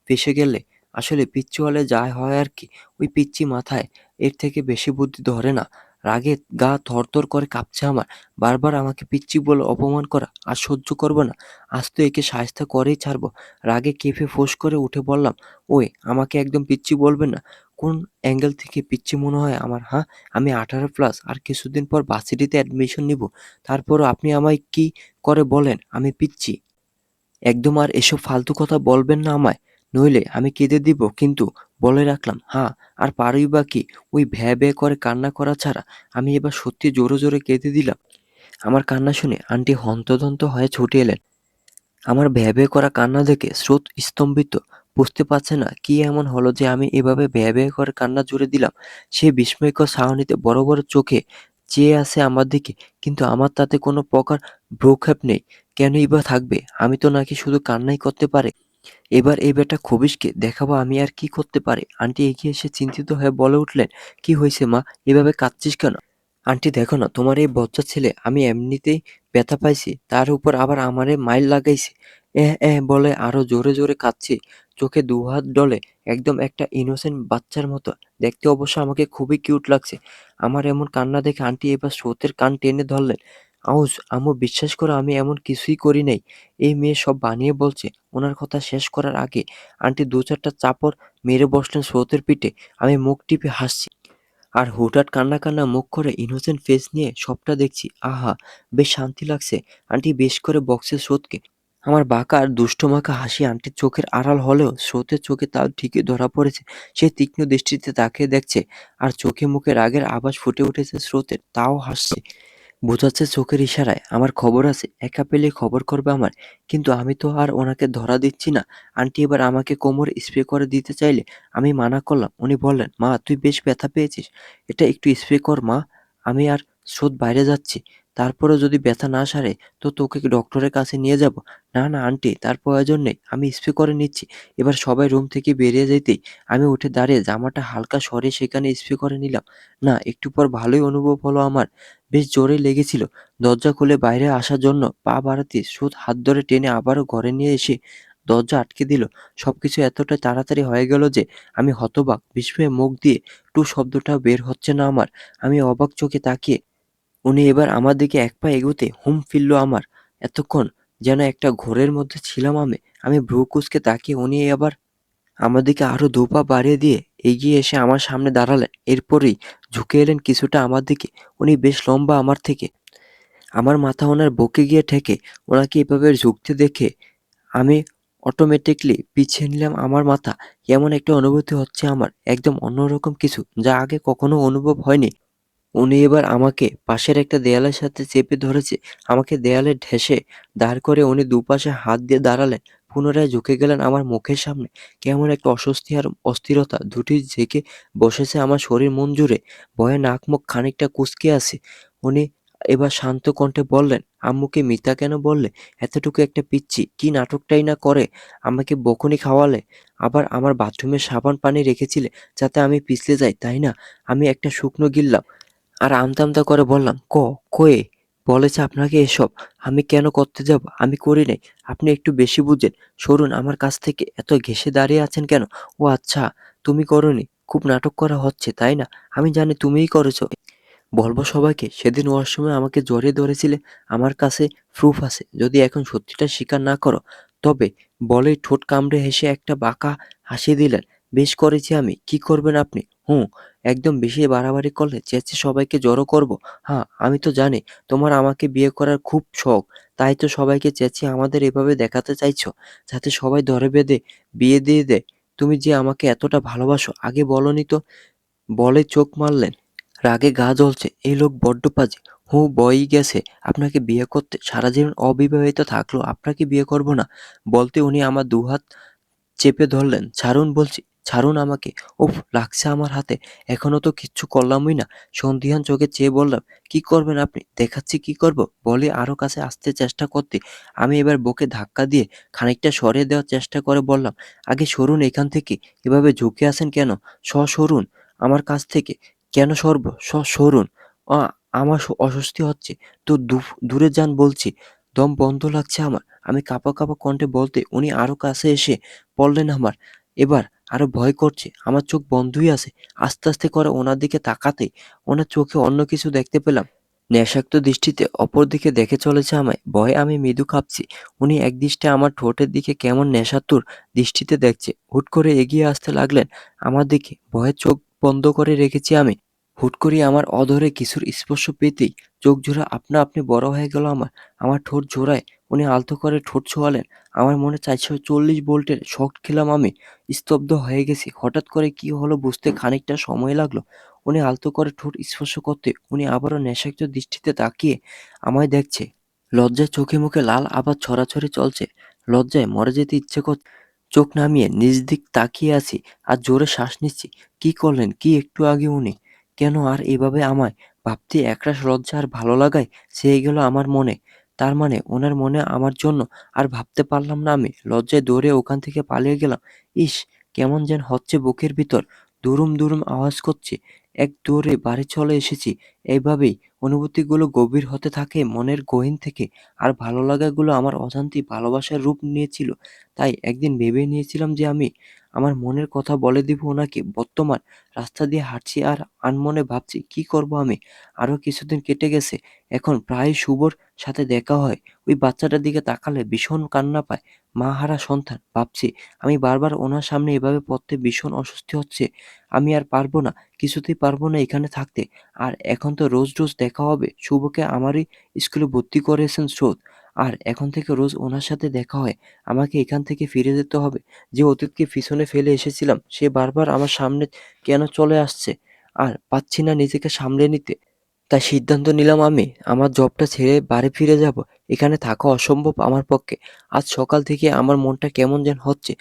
ফেঁসে গেলে। আসলে পিচ্চি হলে যা হয় আর কি। ওই পিচ্চি মাথায় এর থেকে বেশি বুদ্ধি ধরে না। রাগে গা থরথর করে কাঁপছে আমার। বারবার আমাকে পিচ্চি বলে অপমান করা আর সহ্য করব না। আজ তো একে শায়েস্তা করেই ছাড়বো। রাগে কেঁপে ফোঁস করে উঠে বললাম, ওই আমাকে একদম পিচ্চি বলবেন না। কোন অ্যাঙ্গেল থেকে পিচ্চি মনে হয় আমার, হ্যাঁ? আমি 18+ আর কিছুদিন পর ভার্সিটিতে অ্যাডমিশন নিব। তারপরও আপনি আমায় কি করে বলেন আমি পিচ্চি? একদম আর এসব ফালতু কথা বলবেন না আমায়, নইলে আমি কেঁদে দিব কিন্তু। বলে রাখলাম, হ্যাঁ, আর পারোই বা কি? ওই ভ্যাঁ ভ্যাঁ করে কান্না করা ছাড়া। আমি এবার সত্যি জোরে জোরে কেঁদে দিলাম। আমার কান্না শুনে আন্টি হন্তদন্ত হয়ে ছুটে এলেন। আমার ভ্যাঁ ভ্যাঁ করা কান্না দেখে স্রোত স্তম্ভিত। বুঝতে পারছে না কি এমন হলো যে আমি এভাবে ভ্যাঁ ভ্যাঁ করে কান্না জুড়ে দিলাম। সে বিস্ময়কর চাহনিতে বড় বড় চোখে চেয়ে আছে আমার দিকে, কিন্তু আমার তাতে কোনো প্রকার ভ্রুক্ষেপ নেই। কেনই বা থাকবে? আমি তো নাকি শুধু কান্নাই করতে পারি। এবার এই বেটা খবিশকে দেখাবো আমি আর কি করতে পারি। আন্টি এগিয়ে এসে চিন্তিত হয়ে বলে উঠলেন, কি হয়েছে মা, এভাবে কাঁদছিস কেন? আন্টি দেখো না, তোমার এই বচ্চা ছেলে আমি এমনিতেই ব্যথা পাইছি, তার উপর আবার আমারে মাইর লাগাইছে। বলে আরো জোরে জোরে কাঁদছে, চোখে দুহাত ডলে, একদম একটা ইনোসেন্ট বাচ্চার মতো। দেখতে অবশ্য আমাকে খুবই কিউট লাগছে। আমার এমন কান্না দেখে আন্টি এবার স্রোতের কান টেনে ধরলেন। আউস আম্মু, বিশ্বাস করো আমি এমন কিছুই করি নাই। এই মেয়ে সব বানিয়ে বলছে। ওনার কথা শেষ করার আগে আন্টি দু চারটা চাপড় মেরে বসলেন স্রোতের পিঠে। আমি মুখ টিপে হাসছি, আর হুটহাট কান্না কান্না মুখ করে ইনোসেন্ট ফেস নিয়ে সবটা দেখছি। আহা, বেশ শান্তি লাগছে। আন্টি বেশ করে বক্সের স্রোতকে। আমার বাঁকা আর দুষ্টমাখা হাসি আন্টির চোখের আড়াল হলেও স্রোতের চোখে তাও ঠিকই ধরা পড়েছে। সে তীক্ষ্ণ দৃষ্টিতে তাকিয়ে দেখছে, আর চোখে মুখে রাগের আভাস ফুটে উঠেছে স্রোতের, তাও হাসছে। বোঝাচ্ছে চোখের ইশারায় আমার খবর আছে, একা পেলেই খবর করবে আমার। কিন্তু আমি তো আর ওনাকে ধরা দিচ্ছি না। আন্টি এবার আমাকে কোমর স্প্রে করে দিতে চাইলে আমি মানা করলাম। উনি বললেন, মা তুই বেশ ব্যথা পেয়েছিস, এটা একটু স্প্রে কর মা। আমি আর স্রোত বাইরে যাচ্ছি, তারপরেও যদি ব্যথা না সারে তো তোকে ডক্টরের কাছে নিয়ে যাব। না না আন্টি, তার প্রয়োজন নেই, আমি স্প্রে করে নিচ্ছি। এবার সবাই রুম থেকে বেরিয়ে যেতেই আমি উঠে দাঁড়িয়ে জামাটা হালকা সরিয়ে সেখানে স্প্রে করে নিলাম। না, একটু পর ভালোই অনুভব হলো আমার। বেশ জোরে লেগেছিল। দরজা খুলে বাইরে আসার জন্য পা বাড়াতেই স্রোত হাত ধরে টেনে আবারও ঘরে নিয়ে এসে দরজা আটকে দিল। সবকিছু এতটাই তাড়াতাড়ি হয়ে গেল যে আমি হতবাক, বিস্ময়ে মুখ দিয়ে টু শব্দটাও বের হচ্ছে না আমার। আমি অবাক চোখে তাকিয়ে উনি এবার আমার দিকে এক পা এগোতে হুম ফিরল আমার। এতক্ষণ যেন একটা ঘোরের মধ্যে ছিলাম আমি। আমি ভ্রু কুঁচকে তাকিয়ে উনি আবার আমার দিকে আরো ২ পা বাড়িয়ে দিয়ে এগিয়ে এসে আমার সামনে দাঁড়ালেন। এরপরেই ঝুঁকে এলেন কিছুটা আমার দিকে। উনি বেশ লম্বা আমার থেকে। আমার মাথা ওনার বুকে গিয়ে ঠেকে। ওনাকে এভাবে ঝুঁকতে দেখে আমি অটোমেটিকলি পিছিয়ে নিলাম আমার মাথা। কেমন একটা অনুভূতি হচ্ছে আমার, একদম অন্যরকম কিছু, যা আগে কখনো অনুভব হয়নি। উনি এবার আমাকে পাশের একটা দেয়ালের সাথে চেপে ধরেছে। আমাকে দেয়ালে ঠেসে দাঁড় করে উনি দুপাশে হাত দিয়ে দাঁড়ালেন। পুনরায় ঝুঁকে গেলেন আমার মুখের সামনে। কেমন একটা অস্বস্তি আর অস্থিরতা দুটি ঝেঁকে বসেছে আমার শরীর মন জুড়ে। ভয়ে নাক মুখ খানিকটা কুঁচকে আছে। উনি এবার শান্ত কণ্ঠে বললেন, আম্মুকে মিথ্যা কেন বললে? এতটুকু একটা পিচ্চি কি নাটকটাই না করে। আমাকে বকুনি খাওয়ালে, আবার আমার বাথরুমে সাবান পানি রেখেছিলে যাতে আমি পিছলে যাই, তাই না? আমি একটা শুকনো গিললাম আর আমতা আমতা করে বললাম, কয়ে বলেছে আপনাকে এসব? আমি কেন করতে যাব? আমি করি নাই। আপনি একটু বেশি বুঝেন। সরুন আমার কাছ থেকে। এত ঘেঁষে দাঁড়িয়ে আছেন কেন? ও আচ্ছা, তুমি করোনি। খুব নাটক করা হচ্ছে, তাই না? আমি জানি তুমিই করেছো। বলবো সবাইকে, সেদিন ওয়াশরুমে আমাকে জড়িয়ে ধরেছিলে। আমার কাছে প্রুফ আছে। যদি এখন সত্যিটা স্বীকার না করো তবে। বলেই ঠোঁট কামড়ে হেসে একটা বাঁকা হাসি দিলেন। বেশ করেছি আমি। কি করবেন আপনি? হুঁ, একদম বেশি বাড়াবাড়ি করলে চেঁচিয়ে সবাইকে জড়ো করব। হ্যাঁ, আমি তো জানি তোমার আমাকে বিয়ে করার খুব শখ। তাই তো সবাইকে চেঁচিয়ে আমাদের এভাবে দেখাতে চাইছো, যাতে সবাই ধরে বেঁধে বিয়ে দিয়ে দেয়। তুমি যে আমাকে এতটা ভালোবাসো আগে বলোনি তো। বলে চোখ মারলেন। রাগে গা জ্বলছে। এই লোক বড্ড বাজে। বই গেছে আপনাকে বিয়ে করতে। সারা জীবন অবিবাহিত থাকলেও আপনাকে বিয়ে করব না বলতে উনি আমার দুহাত চেপে ধরলেন। ছাড়ুন বলছি, ছাড়ুন আমাকে। উফ, লাগছে আমার হাতে। এখনো তো কিচ্ছু করলামই না। সন্দিহান চোখে চেয়ে বললাম, কি করবেন আপনি? দেখাচ্ছি কি করব। বলে আরো কাছে আসতে চেষ্টা করতে আমি এবার বুকে ধাক্কা দিয়ে খানিকটা সরিয়ে দেওয়ার চেষ্টা করে বললাম, আগে সরুন এখান থেকে। এভাবে ঝুঁকে আছেন কেন? সরুন আমার কাছ থেকে। কেন সরব? সরুন। আ আমার অস্বস্তি হচ্ছে। তো দূরে যান বলছি। দম বন্ধ লাগছে আমার। আমি কাঁপা কাঁপা কণ্ঠে বলতে উনি আরো কাছে এসে পড়লেন আমার। এবার আরো ভয় করছে। আমার চোখ বন্ধই আছে। আস্তে আস্তে করে ওনার দিকে তাকাতেই ওনার চোখে অন্য কিছু দেখতে পেলাম। নেশাক্ত দৃষ্টিতে অপর দিকে দেখে চলেছে আমায়। ভয়ে আমি মৃদু কাঁপছি। উনি একদৃষ্টে আমার ঠোঁটের দিকে কেমন নেশাতুর দৃষ্টিতে দেখছে। হুট করে এগিয়ে আসতে লাগলেন আমার দিকে। ভয়ে চোখ বন্ধ করে রেখেছি আমি। হুট করেই আমার অধরে কিছুর স্পর্শ পেতেই চোখ জোড়া আপনা আপনি বড় হয়ে গেল আমার। আমার ঠোঁট জোড়ায় উনি আলতো করে ঠোঁট ছোঁয়ালেন। আমার মনে ৪৪০ ভোল্টের শক খেলাম আমি। স্তব্ধ হয়ে গেছি। হঠাৎ করে কি হলো বুঝতে খানিকটা সময় লাগলো। উনি আলতো করে ঠোঁট স্পর্শ করতে উনি আবারও নেশাক্ত দৃষ্টিতে তাকিয়ে আমায় দেখছে। লজ্জায় চোখে মুখে লাল আবার ছড়াছড়ি চলছে। লজ্জায় মরে যেতে ইচ্ছে করছে। চোখ নামিয়ে নিজ দিক তাকিয়ে আছি আর জোরে শ্বাস নিচ্ছি। কি করলেন কি একটু আগে উনি? কেন আর এভাবে আমায় ভাবতে একরাশ লজ্জা আর ভালো লাগায় ছেয়ে গেল আমার মনে। তার মানে ওনার মনে আমার জন্য। আর ভাবতে পারলাম না আমি। লজ্জায় দৌড়ে ওখান থেকে পালিয়ে গেলাম। ইস! কেমন যেন হচ্ছে বুকের ভিতর। দুরুম দুরুম আওয়াজ করছে। এক দৌড়ে বাড়ি চলে এসেছি। এইভাবেই অনুভূতিগুলো গভীর হতে থাকে মনের গহীন থেকে। আর ভালো লাগাগুলো আমার অজান্তেই ভালোবাসার রূপ নিয়েছিল। তাই একদিন ভেবে নিয়েছিলাম যে আমি আমার মনের কথা বলে দিব ওনাকে। বর্তমান রাস্তা দিয়ে হাঁটছি আর আনমনে ভাবছি কি করব আমি। আরো কিছুদিন কেটে গেছে। এখন প্রায় শুভর সাথে দেখা হয়। ওই বাচ্চাটার দিকে তাকালে ভীষণ কান্না পায়। মাহারা সন্তান। ভাবছি আমি বারবার ওনার সামনে এভাবে পড়তে ভীষণ অস্বস্তি হচ্ছে। আমি আর পারবো না, কিছুতেই পারবো না এখানে থাকতে। আর এখন তো রোজ রোজ দেখা হবে। শুভকে আমারই স্কুলে ভর্তি করেছেন স্রোত। আর এখন থেকে রোজ ওনার সাথে দেখা হয়। আমাকে এখান থেকে ফিরে যেতে হবে। যে অতীতকে পিছনে ফেলে এসেছিলাম সে বারবার আমার সামনে কেন চলে আসছে? আর পাচ্ছি না নিজেকে সামলে নিতে। তাই সিদ্ধান্ত নিলাম আমি আমার জবটা ছেড়ে বাড়ি ফিরে যাব। এখানে থাকা অসম্ভব আমার পক্ষে। আজ সকাল থেকে আমার মনটা কেমন যেন হচ্ছে।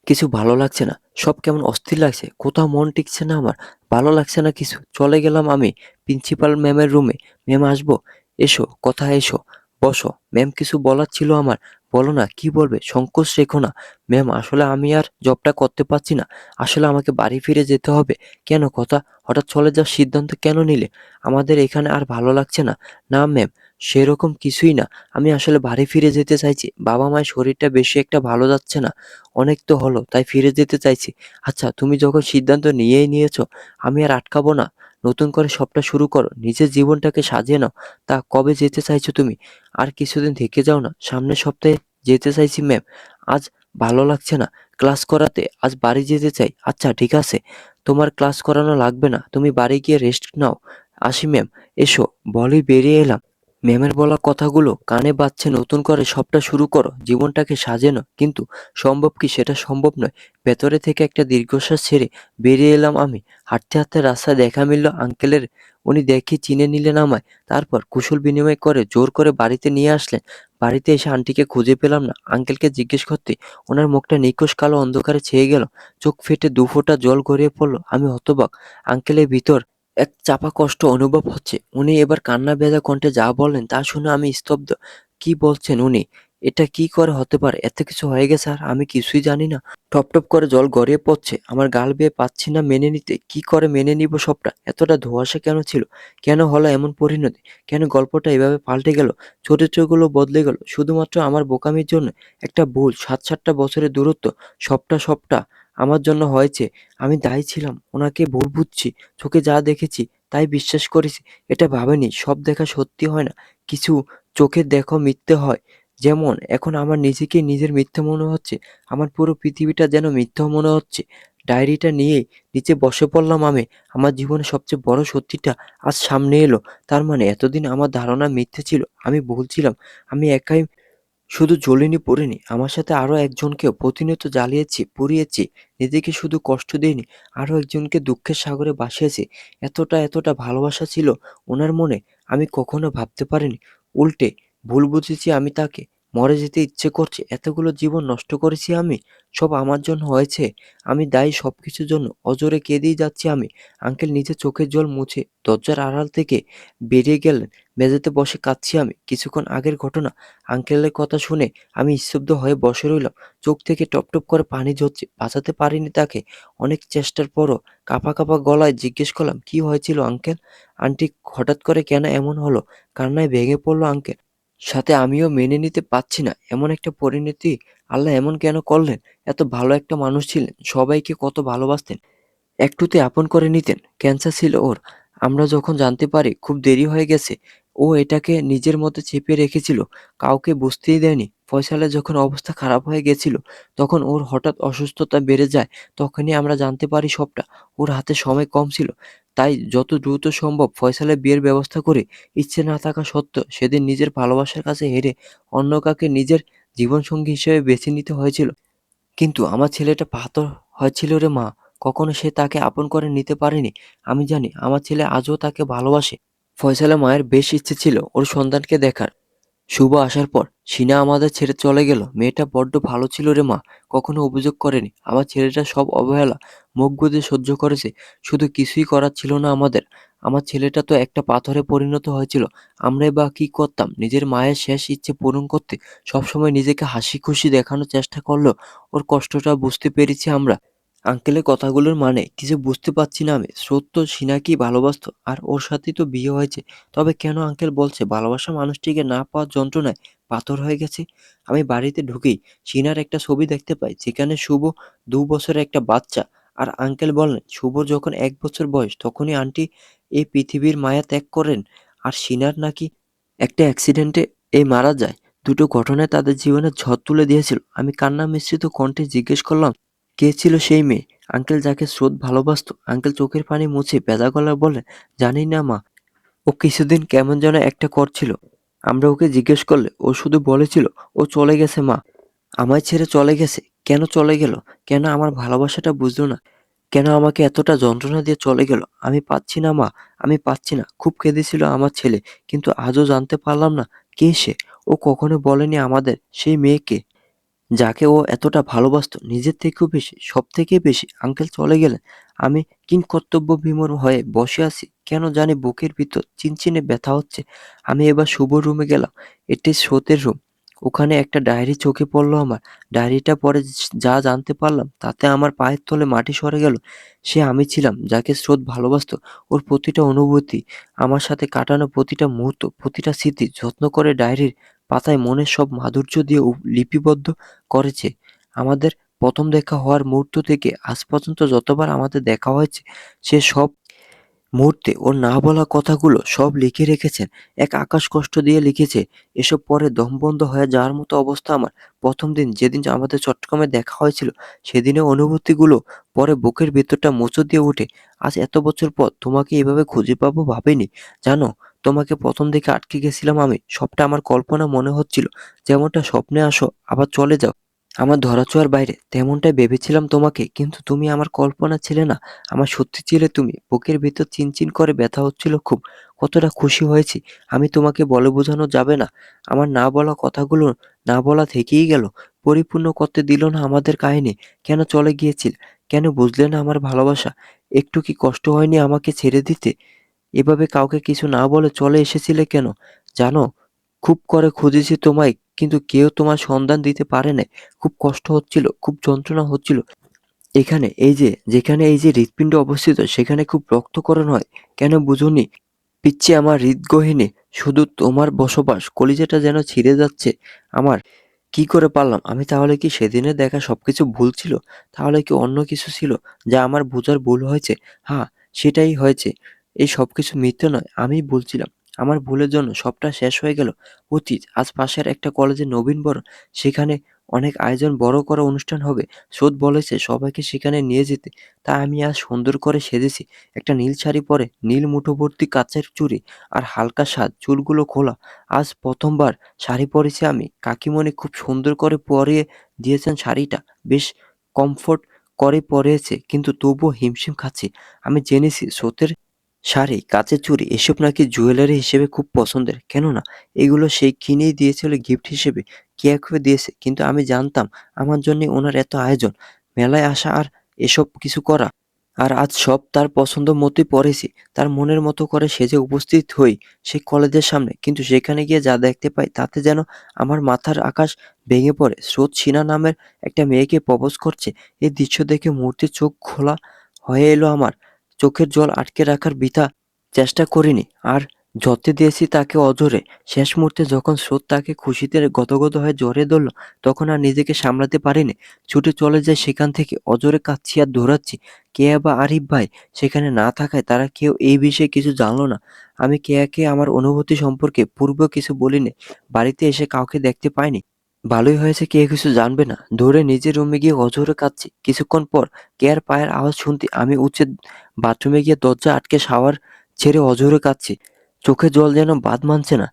কিছু ভালো লাগছে না। সব কেমন অস্থির লাগছে। কোথাও মন টিকছে না আমার। ভালো লাগছে না কিছু। চলে গেলাম আমি প্রিন্সিপাল ম্যামের রুমে। ম্যাম আসবো? এসো, কোথায় এসো, বসো। ম্যাম কিছু বলার ছিল আমার। বলো না, কি বলবে? সংকোচ রেখো না। ম্যাম আসলে আমি আর জবটা করতে পারছি না। আসলে আমাকে বাড়ি ফিরে যেতে হবে। কেন কথা? হঠাৎ চলে যাওয়ার সিদ্ধান্ত কেন নিলে? আমাদের এখানে আর ভালো লাগছে না। না ম্যাম, সেরকম কিছুই না। আমি আসলে বাড়ি ফিরে যেতে চাইছি। বাবা মায়ের শরীরটা বেশি একটা ভালো যাচ্ছে না। অনেক তো হলো, তাই ফিরে যেতে চাইছি। আচ্ছা, তুমি যখন সিদ্ধান্ত নিয়েই নিয়েছো, আমি আর আটকাবো না। নতুন করে সবটা শুরু করো। নিজের জীবনটাকে সাজিয়ে নাও। তা কবে যেতে চাইছো তুমি? আর কিছুদিন থেকে যাও না। সামনের সপ্তাহে যেতে চাইছি ম্যাম। আজ ভালো লাগছে না ক্লাস করাতে। আজ বাড়ি যেতে চাই। আচ্ছা ঠিক আছে, তোমার ক্লাস করানো লাগবে না। তুমি বাড়ি গিয়ে রেস্ট নাও। আসি ম্যাম। এসো, বলেই বেরিয়ে এলাম। ম্যামের বলা কথাগুলো কানে বাজছে। নতুন করে সবটা শুরু করো, জীবনটাকে সাজানো। কিন্তু সম্ভব কি? সেটা সম্ভব নয়। ভেতরে থেকে একটা দীর্ঘশ্বাস ছেড়ে বেরিয়ে এলাম আমি। হাঁটতে হাঁটতে রাস্তায় দেখা মিলল আঙ্কেলের। উনি দেখে চিনে নিলেন আমায়। তারপর কুশল বিনিময় করে জোর করে বাড়িতে নিয়ে আসলেন। বাড়িতে এসে আন্টিকে খুঁজে পেলাম না। আঙ্কেলকে জিজ্ঞেস করতে ওনার মুখটা নিখোঁজ কালো অন্ধকারে ছেয়ে গেল। চোখ ফেটে দু ফোঁটা জল গড়িয়ে পড়ল। আমি হতবাক। আঙ্কেলের ভিতর এক চাপা কষ্ট অনুভব হচ্ছে। উনি এবার কান্না ভেজা কণ্ঠে যা বললেন তা শুনে আমি স্তব্ধ। কি বলছেন উনি? এটা কি করে হতে পারে? এত কিছু হয়ে গেছে আর আমি কিছুই জানি না। টপ টপ করে জল গড়িয়ে পড়ছে। আমার গাল বেয়ে পাচ্ছি না মেনে নিতে। কি করে মেনে নিব সবটা? এতটা ধোঁয়াশা কেন ছিল? কেন হলো এমন পরিণতি? কেন গল্পটা এভাবে পাল্টে গেল? চরিত্রগুলো বদলে গেল শুধুমাত্র আমার বোকামির জন্য। একটা ভুল, ৭-৭টা বছরের দূরত্ব, সবটা আমার জন্য হয়েছে। আমি দায়ী ছিলাম। ওনাকে ভুল বুঝছি। চোখে যা দেখেছি তাই বিশ্বাস করেছি। এটা ভাবিনি সব দেখা সত্যি হয় না। কিছু চোখের দেখা মিথ্যে হয়। যেমন এখন আমার নিজেকেই নিজের মিথ্যে মনে হচ্ছে। আমার পুরো পৃথিবীটা যেন মিথ্যা মনে হচ্ছে। ডায়েরিটা নিয়ে নিচে বসে পড়লাম আমি। আমার জীবনের সবচেয়ে বড় সত্যিটা আজ সামনে এলো। তার মানে এতদিন আমার ধারণা মিথ্যে ছিল। আমি ভুল ছিলাম। আমি একাই শুধু জ্বলিনি পুড়িনি, আমার সাথে আরো একজনকেও প্রতিনিয়ত জ্বালিয়েছি, পুড়িয়েছি। নিজেকে শুধু কষ্ট দিইনি, আরো একজনকে দুঃখের সাগরে ভাসিয়েছি। এতটা ভালোবাসা ছিল ওনার মনে, আমি কখনো ভাবতে পারিনি। উল্টে ভুল বুঝেছি আমি তাকে। মরে যেতে ইচ্ছে করছে। এতগুলো জীবন নষ্ট করেছি আমি। সব আমার জন্য হয়েছে। আমি দায়ী সবকিছুর জন্য। অজরে কেঁদেই যাচ্ছি আমি। আঙ্কেল নিজের চোখের জল মুছে দরজার আড়াল থেকে বেরিয়ে গেলেন। মেঝেতে বসে কাঁদছি আমি। কিছুক্ষণ আগের ঘটনা। আঙ্কেলের কথা শুনে আমি স্তব্ধ হয়ে বসে রইলাম। চোখ থেকে টপটপ করে পানি ঝরছে। বাঁচাতে পারিনি তাকে। অনেক চেষ্টার পরও কাঁপা গলায় জিজ্ঞেস করলাম, কি হয়েছিল আঙ্কেল? আন্টি হঠাৎ করে কেন এমন হলো? কান্নায় ভেঙে পড়ল আঙ্কেল। সাথে আমিও মেনে নিতে পারছি না এমন একটা পরিণতি। আল্লাহ এমন কেন করলেন? এত ভালো একটা মানুষ ছিলেন। সবাইকে কত ভালোবাসতেন। একটুতে আপন করে নিতেন। ক্যান্সার ছিল ওর। আমরা যখন জানতে পারি খুব দেরি হয়ে গেছে। ও এটাকে নিজের মধ্যে চেপে রেখেছিল। কাউকে বুঝতেই দেয়নি। ফয়সালের যখন অবস্থা খারাপ হয়ে গেছিল, তখন ওর হঠাৎ অসুস্থতা বেড়ে যায়। তখনই আমরা জানতে পারি সবটা। ওর হাতে সময় কম ছিল। তাই যত দ্রুত সম্ভব ফয়সালের বিয়ের ব্যবস্থা করে, ইচ্ছে না থাকা সত্ত্বেও সেদিন নিজের ভালোবাসার কাছে হেরে অন্য কাউকে নিজের জীবনসঙ্গী হিসেবে বেছে নিতে হয়েছিল। কিন্তু আমার ছেলেটা পাথর হয়েছিল রে মা। কখনো সে তাকে আপন করে নিতে পারেনি। আমি জানি আমার ছেলে আজও তাকে ভালোবাসে। ফয়সালের মায়ের বেশ ইচ্ছে ছিল ওর সন্তানকে দেখার। শুভ আসার পর সিনা আমাদের ছেড়ে চলে গেল। মেয়েটা বড্ড ভালো ছিল রে মা। কখনো অভিযোগ করেনি। আমার ছেলেটা সব অবহেলা মুখ বুজে সহ্য করেছে। শুধু কিছুই করার ছিল না আমাদের। আমার ছেলেটা তো একটা পাথরে পরিণত হয়েছিল। আমরাই বা কি করতাম? নিজের মায়ের শেষ ইচ্ছে পূরণ করতে সবসময় নিজেকে হাসি খুশি দেখানোর চেষ্টা করলেও ওর কষ্টটা বুঝতে পেরেছি আমরা। আঙ্কেলের কথাগুলোর মানে কিছু বুঝতে পারছি না আমি। স্রোত তো শিনাকেই ভালোবাসতো আর ওর সাথেই তো বিয়ে হয়েছে। তবে কেন আঙ্কেল বলছে ভালোবাসা মানুষটিকে না পাওয়ার যন্ত্রণায় পাথর হয়ে গেছে? আমি বাড়িতে ঢুকেই শিনার একটা ছবি দেখতে পাই যেখানে শুভ ২ বছরের একটা বাচ্চা। আর আঙ্কেল বললেন শুভর যখন ১ বছর বয়স তখনই আন্টি এই পৃথিবীর মায়া ত্যাগ করেন আর শিনার নাকি একটা অ্যাক্সিডেন্টে মারা যায়। দুটো ঘটনায় তাদের জীবনে ঝড় তুলে দিয়েছিল। আমি কান্না মিশ্রিত কণ্ঠে জিজ্ঞেস করলাম, কে ছিল সেই মেয়ে? আঙ্কেল যাকে স্রোত ভালোবাসতো? আঙ্কেল চোখের পানি মুছে ভেজা গলায় বললেন, জানি না মা। ও কিছুদিন কেমন যেন একটা করছিল। আমরা ওকে জিজ্ঞেস করলে ও শুধু বলেছিল ও চলে গেছে মা। আমায় ছেড়ে চলে গেছে। কেন চলে গেল? কেন আমার ভালোবাসাটা বুঝলো না? কেন আমাকে এতটা যন্ত্রণা দিয়ে চলে গেল? আমি পাচ্ছি না মা, আমি পাচ্ছি না। খুব কেঁদেছিল আমার ছেলে, কিন্তু আজও জানতে পারলাম না কে সে। ও কখনো বলেনি আমাদের সেই মেয়েকে, যাকে ও এতটা ভালোবাসতো নিজের থেকেও বেশি, সবথেকে বেশি। আঙ্কেল চলে গেলেন। আমি কিংকর্তব্যবিমূঢ় হয়ে বসে আছি। কেন জানি বুকের ভিতর চিনচিনে ব্যথা হচ্ছে। আমি এবার শুভর রুমে গেলাম। এটি স্রোতের রুম। ওখানে একটা ডায়েরি চোখে পড়ল আমার। ডায়েরিটা পড়ে যা জানতে পারলাম তাতে আমার পায়ের তলে মাটি সরে গেল। সে আমি ছিলাম যাকে স্রোত ভালোবাসতো। ওর প্রতিটা অনুভূতি, আমার সাথে কাটানো প্রতিটা মুহূর্ত, প্রতিটা স্মৃতি যত্ন করে ডায়েরির পাতায় মনের সব মাধুর্য দিয়ে লিপিবদ্ধ করেছে। আমাদের প্রথম দেখা হওয়ার মুহূর্ত থেকে আজ পর্যন্ত যতবার আমাদের দেখা হয়েছে, সে সব মুহূর্তে ওর না বলা কথাগুলো সব লিখে রেখেছেন। এক আকাশ কষ্ট দিয়ে লিখেছে, এসব পরে দম বন্ধ হয়ে যাওয়ার মতো অবস্থা আমার। প্রথম দিন যেদিন আমাদের চট্টগ্রামে দেখা হয়েছিল, সেদিনের অনুভূতিগুলো পরে বুকের ভেতরটা মোচড় দিয়ে ওঠে। আজ এত বছর পর তোমাকে এভাবে খুঁজে পাবো ভাবিনি। জানো, তোমাকে প্রথম দেখে আটকে গেছিলাম আমি। সবটা আমার কল্পনা মনে হচ্ছিল। যেমনটা স্বপ্নে আসো আবার চলে যাও, আমার ধরাছোঁয়ার বাইরে, তেমনটাই ভেবেছিলাম তোমাকে। কিন্তু তুমি আমার কল্পনা ছিলে না, আমার সত্যি ছিলে তুমি। বুকের ভেতর চিনচিন করে ব্যথা হচ্ছিল খুব। কতটা খুশি হয়েছি আমি তোমাকে বলে বোঝানো যাবে না। আমার না বলা কথাগুলো না বলা থেকেই গেল। পরিপূর্ণ করতে দিল না আমাদের কাহিনী। কেন চলে গিয়েছিল? কেন বুঝলে না আমার ভালোবাসা? একটু কি কষ্ট হয়নি আমাকে ছেড়ে দিতে? এভাবে কাউকে কিছু না বলে চলে এসেছিলে কেন? জানো, খুব করে খুঁজেছি তোমায়, কিন্তু কেউ তোমার সন্ধান দিতে পারে নাই। খুব কষ্ট হচ্ছিল, খুব যন্ত্রণা হচ্ছিল। এখানে যেখানে এই যে হৃৎপিণ্ড অবস্থিত সেখানে খুব রক্তক্ষরণ হয়। কেন বুঝোনি? পিচ্চি আমার হৃদগহীনে শুধু তোমার বসবাস। কলিজাটা যেন ছিঁড়ে যাচ্ছে আমার। কি করে পারলাম? আমি তাহলে কি সেদিনের দেখা সবকিছু ভুল ছিল? তাহলে কি অন্য কিছু ছিল যা আমার বোঝার ভুল হয়েছে? হ্যাঁ, সেটাই হয়েছে। এই সবকিছু মিথ্যে নয়, আমিই ভুল ছিলাম। আমার ভুলের জন্য সবটা শেষ হয়ে গেল। অতীত। আজ পাশের একটা কলেজে নবীনবরণ। সেখানে অনেক আয়োজন, বড় করে অনুষ্ঠান হবে। স্রোত বলেছে সবাইকে সেখানে নিয়ে যেতে। তাই আমি আজ সুন্দর করে সেজেছি। একটা নীল শাড়ি পরে, নীল মুঠোভর্তি কাচের চুড়ি আর হালকা সাজ, চুলগুলো খোলা। আজ প্রথমবার শাড়ি পরেছি আমি। কাকিমণি খুব সুন্দর করে পরিয়ে দিয়েছেন শাড়িটা। বেশ কমফোর্ট করে পরিয়েছে, কিন্তু তবুও হিমশিম খাচ্ছি। আমি জেনেছি স্রোতের শাড়ি, কাচের চুড়ি এসব নাকি জুয়েলারি হিসেবে খুব পছন্দের। কেননা এগুলো সে কিনেই দিয়েছিল গিফট হিসেবে। কেক হয়ে দিয়েছে। কিন্তু আমি জানতাম আমার জন্যে ওনার এত আয়োজন, মেলায় আসা আর এসব কিছু করা। আর আজ সব তার পছন্দ মতোই পড়েছি। তার মনের মতো করে সেজে উপস্থিত হই সেই কলেজের সামনে। কিন্তু সেখানে গিয়ে যা দেখতে পাই তাতে যেন আমার মাথার আকাশ ভেঙে পড়ে। স্রোত সিনা নামের একটা মেয়েকে প্রপোজ করছে। এই দৃশ্য দেখে মুহূর্তে চোখ খোলা হয়ে এলো আমার। চোখের জল আটকে রাখার বৃথা চেষ্টা করিনি। আর যত্নে দিয়েছি তাকে অঝোরে। শেষ মুহূর্তে যখন স্রোত তাকে খুশিতে গদগদ হয়ে জড়িয়ে ধরল, তখন আর নিজেকে সামলাতে পারিনি। ছুটে চলে যাই সেখান থেকে। অঝোরে কাঁদছি আর দৌড়াচ্ছি। কেয়া বা আরিফ ভাই সেখানে না থাকায় তারা কেউ এই বিষয়ে কিছু জানল না। আমি কেয়াকে আমার অনুভূতি সম্পর্কে পূর্বেও কিছু বলিনি। বাড়িতে এসে কাউকে দেখতে পাইনি। ভালোই হয়েছে কেউ কিছু জানবে না। দৌড়ে নিজের রুমে গিয়ে অঝোরে কাঁদছি। কিছুক্ষণ পর কেয়ার পায়ের আওয়াজ শুনতে আমি উঠে বাথরুমে গিয়ে দরজা আটকে শাওয়ার ছেড়ে অঝোরে কাঁদছি। চোখে জল যেন বাঁধ মানছে না।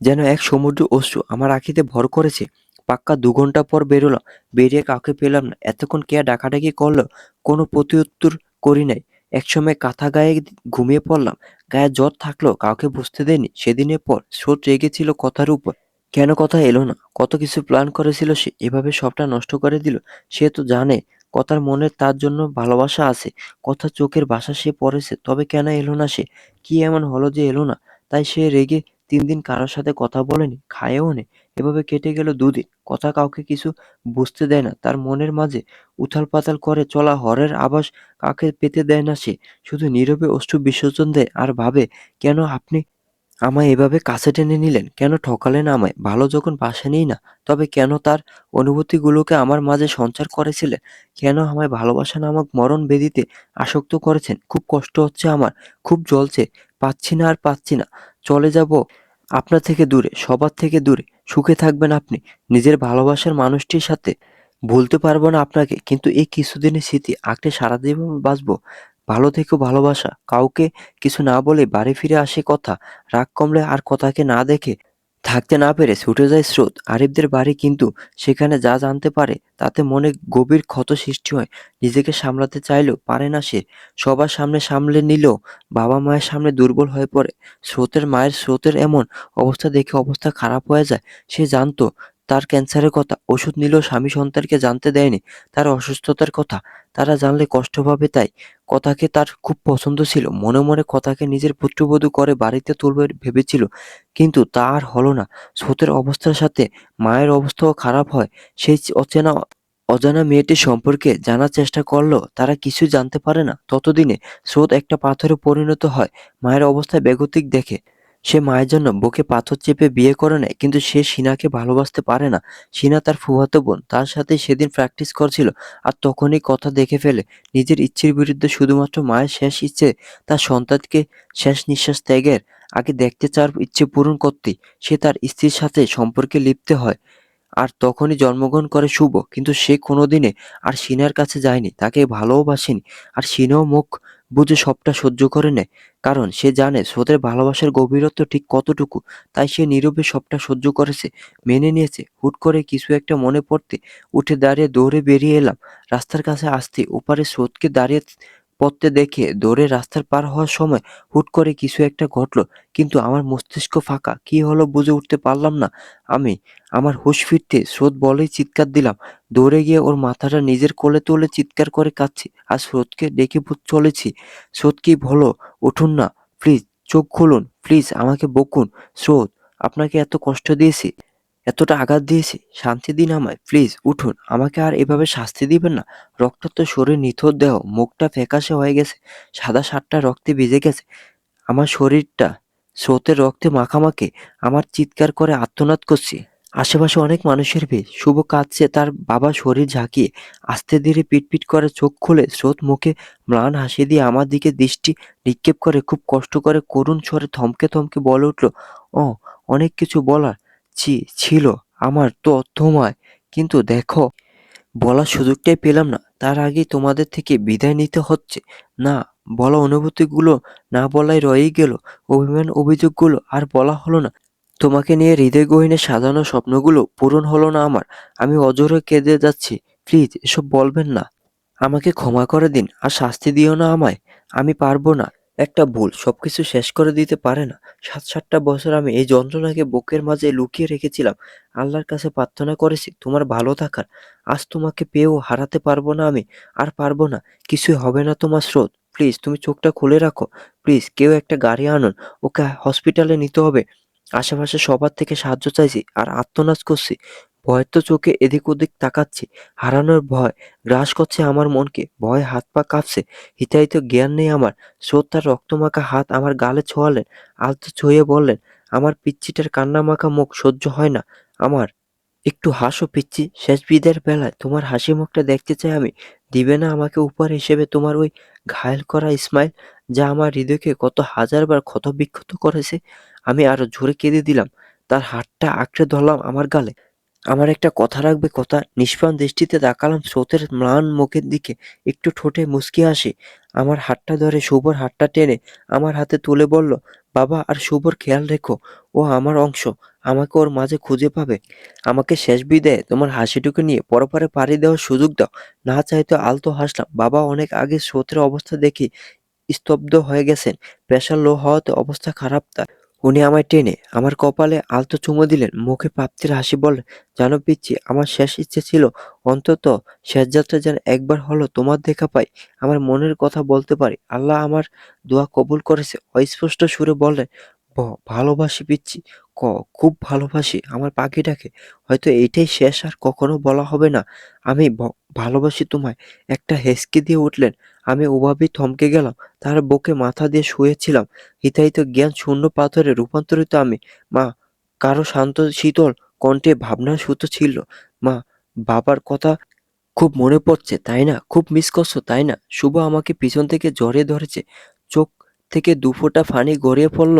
যেন এক সমুদ্র অশ্রু আমার আঁখিতে ভর করেছে। পাক্কা ২ ঘন্টা পর বেরোলাম। বেরিয়ে কাউকে পেলাম না। এতক্ষণ কেয়া ডাকাডাকি করলো, কোনো প্রত্যুত্তর করি নাই। একসময় কাঁথা গায়ে ঘুমিয়ে পড়লাম। গায়ে জ্বর থাকলেও কাউকে বুঝতে দেয়নি। সেদিনের পর স্রোত রেগেছিল কথার উপর। কেন কথা এলো না? কত কিছু প্ল্যান করেছিল সে, এভাবে সবটা নষ্ট করে দিল। সে তো জানে কথার মনে তার জন্য ভালোবাসা আছে, কথা চোখের ভাষা সে পড়েছে, তবে কেন এলো না সে? কি এমন হলো যে এলো না? তাই সে রেগে 3 দিন কারোর সাথে কথা বলেনি, খায়ও নি। এভাবে কেটে গেল 2 দিন। কথা কাউকে কিছু বুঝতে দেয় না, তার মনের মাঝে উথাল-পাথাল করে চলা হরের আভাস কাউকে পেতে দেয় না সে। শুধু নীরবে অশ্রু বিসর্জন দেয় আর ভাবে, কেন আপনি আমায় এভাবে কাছে টেনে নিলেন? কেন ঠকালেন আমায়? ভালো যখন বাসেনই না, তবে কেন তার অনুভূতিগুলোকে আমার মাঝে সঞ্চার করেছিলেন? কেন আমায় ভালোবাসা নামক মরণ ব্যাধিতে আসক্ত করেছেন? খুব কষ্ট হচ্ছে আমার, খুব জ্বলছে, পাচ্ছি না আর পাচ্ছি না। চলে যাব আপনার থেকে দূরে, সবার থেকে দূরে। সুখে থাকবেন আপনি, নিজের ভালোবাসার মানুষটির সাথে। ভুলতে পারবো না আপনাকে, কিন্তু এই কিছুদিনের স্মৃতি আঁকড়ে সারা জীবন বাঁচবো। ভালো থেকো ভালোবাসা। কাউকে কিছু না বলে বাড়ি ফিরে আসে কথা। রাগ কমলে আর কথাকে না দেখে থাকতে না পেরে ছুটে যায় স্রোত। আরিফদের বাড়ি, কিন্তু সেখানে যা জানতে পারে তাতে মনে গভীর ক্ষত সৃষ্টি হয়। নিজেকে সামলাতে চাইলেও পারে না সে। সবার সামনে সামলে নিলেও বাবা মায়ের সামনে দুর্বল হয়ে পড়ে। স্রোতের এমন অবস্থা দেখে অবস্থা খারাপ হয়ে যায়। সে জানতো তার ক্যান্সারের কথা, ওষুধ নিলেও স্বামী সন্তানকে জানতে দেয়নি তার অসুস্থতার কথা। তারা জানলে কষ্ট পাবে, তাই কথাকে তার খুব পছন্দ ছিল। মনে মনে কথাকে নিজের পুত্রবধূ করে বাড়িতে তুলবে ভেবেছিল, কিন্তু তা আর হলো না। স্রোতের অবস্থার সাথে মায়ের অবস্থাও খারাপ হয়। সেই অজানা মেয়েটির সম্পর্কে জানার চেষ্টা করলেও তারা কিছুই জানতে পারে না। ততদিনে স্রোত একটা পাথরে পরিণত হয়। মায়ের অবস্থা বেগতিক দেখে সে মায়ের জন্য বুকে পাথর চেপে বিয়ে করে নেয়, কিন্তু সে শিনাকে ভালোবাসতে পারে না। শিনা তার ফুফাতো বোন, তার সাথে সেদিন প্র্যাকটিস করছিল, আর তখনই কথা দেখে ফেলে। নিজের ইচ্ছের বিরুদ্ধে শুধুমাত্র মায়ের শেষ ইচ্ছে তার সন্তানকে শেষ নিঃশ্বাস ত্যাগের আগে দেখতে চাওয়ার ইচ্ছে পূরণ করতেই সে তার স্ত্রীর সাথে সম্পর্কে লিপ্ত হয়। আর তখনই জন্মগ্রহণ করে শুভ, কিন্তু সে কোনোদিনে আর শিনার কাছে যায়নি, তাকে ভালোওবাসেনি। আর শিনাও মুখ বুজে সবটা সহ্য করে নেয়, কারণ সে জানে স্রোতের ভালোবাসার গভীরত্ব ঠিক কতটুকু। তাই সে নীরবে সবটা সহ্য করেছে, মেনে নিয়েছে। হুট করে কিছু একটা মনে পড়তে উঠে দাঁড়িয়ে দৌড়ে বেরিয়ে এলাম। রাস্তার কাছে আসতে ওপারে স্রোতকে দাঁড়িয়ে পড়তে দেখে দৌড়ে রাস্তার পার হওয়ার সময় হুট করে কিছু একটা ঘটলো, কিন্তু আমার মস্তিষ্ক ফাঁকা। কি হলো বুঝে উঠতে পারলাম না আমি। আমার হুঁশ ফিরতে স্রোত বলেই চিৎকার দিলাম। দৌড়ে গিয়ে ওর মাথাটা নিজের কোলে তুলে চিৎকার করে কাঁদছি, আর স্রোতকে ডেকে চলেছি। স্রোত, কি হলো? উঠুন না প্লিজ, চোখ খুলুন প্লিজ, আমাকে বকুন। স্রোত, আপনাকে এত কষ্ট দিয়েছি, এতটা আঘাত দিয়েছি, শান্তি দিন আমায়, প্লিজ উঠুন, আমাকে আর এভাবে শাস্তি দিবেন না। রক্তাক্ত শরীর, নিথর দেহ, মুখটা ফ্যাকাশে হয়ে গেছে, সাদা শার্টটা রক্তে ভিজে গেছে। আমার শরীরটা স্রোতের রক্তে মাখামাখি। আমার চিৎকার করে আর্তনাদ করছি। আশেপাশে অনেক মানুষের ভিড়। শুভ কাঁদছে, তার বাবা শরীর ঝাঁকিয়ে। আস্তে ধীরে পিটপিট করে চোখ খুলে স্রোত মুখে ম্লান হাসি দিয়ে আমার দিকে দৃষ্টি নিক্ষেপ করে খুব কষ্ট করে করুণ স্বরে থমকে থমকে বলে উঠল, ও, অনেক কিছু বলার ছিল আমার তো তোমায়, কিন্তু দেখো, বলার সুযোগটাই পেলাম না। তার আগেই তোমাদের থেকে বিদায় নিতে হচ্ছে। না, বলা অনুভূতিগুলো না বলাই রয়েই গেল। অভিমান, অভিযোগগুলো আর বলা হলো না। তোমাকে নিয়ে হৃদয়-গহীনে সাজানো স্বপ্নগুলো পূরণ হলো না আমার। আমি অঝরে কেঁদে যাচ্ছি। প্লিজ এসব বলবেন না। আমাকে ক্ষমা করে দিন, আর শাস্তি দিও না আমায়। আমি পারবো না। একটা ভুল সবকিছু শেষ করে দিতে পারে না। 7-8টা বছর আমি এই যন্ত্রণাকে বুকের মাঝে লুকিয়ে রেখেছিলাম। আল্লাহর কাছে প্রার্থনা করেছি তোমার ভালো থাকার। আজ তোমাকে পেয়েও হারাতে পারবো না আমি। আর পারবো না। কিছুই হবে না তোমার স্রোত। প্লিজ তুমি চোখটা খুলে রাখো। প্লিজ কেউ একটা গাড়ি আনুন। ওকে হসপিটালে নিতে হবে। আশেপাশে সবার থেকে সাহায্য চাইছি আর আর্তনাদ করছি। ভয়ের তো চোখে এদিক ওদিক তাকাচ্ছি। হারানোর ভয় গ্রাস করছে আমার মনকে। ভয়ে হাত পা কাঁপছে। হিতাহিত জ্ঞান নেই আমার। স্রোত তার রক্তমাখা হাত আমার গালে ছোঁয়ালেন। আলতো ছুঁয়ে বললেন, আমার পিচ্চিটার কান্নামাখা মুখ সহ্য হয় না আমার। একটু হাসো পিচ্চি, শেষ বিদায়ের বেলায় তোমার হাসি মুখটা দেখতে চাই আমি। দিবে না আমাকে উপহার হিসেবে তোমার ওই ঘায়েল করা স্মাইল, যা আমার হৃদয়কে কত হাজারবার ক্ষতবিক্ষত করেছে। আমি আরো জোরে কেঁদে দিলাম। তার হাতটা আঁকড়ে ধরলাম আমার গালে। আমার একটা কথা রাখবে কথা। নিষ্প্রাণ দৃষ্টিতে তাকালাম স্রোতের ম্লান মুখের দিকে। একটু ঠোঁটে মুচকি হাসি। আমার হাতটা ধরে শুভর হাতটা টেনে আমার হাতে তুলে বলল, বাবা আর শুভর খেয়াল রেখো। ও আমার অংশ, আমাকে ওর মাঝে খুঁজে পাবে। আমাকে শেষ বিদায়ে তোমার হাসিটুকু নিয়ে পরপারে পাড়ি দেওয়ার সুযোগ দাও। না চাইতে আলতো হাসলাম। বাবা অনেক আগে স্রোতের অবস্থা দেখে স্তব্ধ হয়ে গেছেন। প্রেশার লো হওয়াতে অবস্থা খারাপ তার। উনি আমায় টেনে আমার কপালে আলতো চুমু দিলেন, মুখে প্রাপ্তির হাসি বললেন, জানো পিচ্চি, আমার শেষ ইচ্ছে ছিল অন্তত শেষ যাত্রা যেন একবার হলো তোমার দেখা পাই, আমার মনের কথা বলতে পারি। আল্লাহ আমার দোয়া কবুল করেছে। অস্পষ্ট সুরে বললেন, ভালোবাসি পিচ্চি, খুব ভালোবাসি আমার পাখিটাকে। হয়তো এইটাই শেষ, আর কখনো বলা হবে না আমি ভালোবাসি তোমায়। একটা হেসকি দিয়ে উঠলেন। আমি ওভাবেই থমকে গেলাম। তার বুকে মাথা দিয়ে শুয়েছিলাম। হিতাহিত জ্ঞান শূন্য পাথরে রূপান্তরিত আমি। মা, কারো শান্ত শীতল কণ্ঠে ভাবনার সুতো ছিল। মা, বাবার কথা খুব মনে পড়ছে তাই না? খুব মিস করছো তাই না? শুভ আমাকে পিছন থেকে জড়িয়ে ধরেছে। চোখ থেকে দুফোঁটা পানি গড়িয়ে পড়ল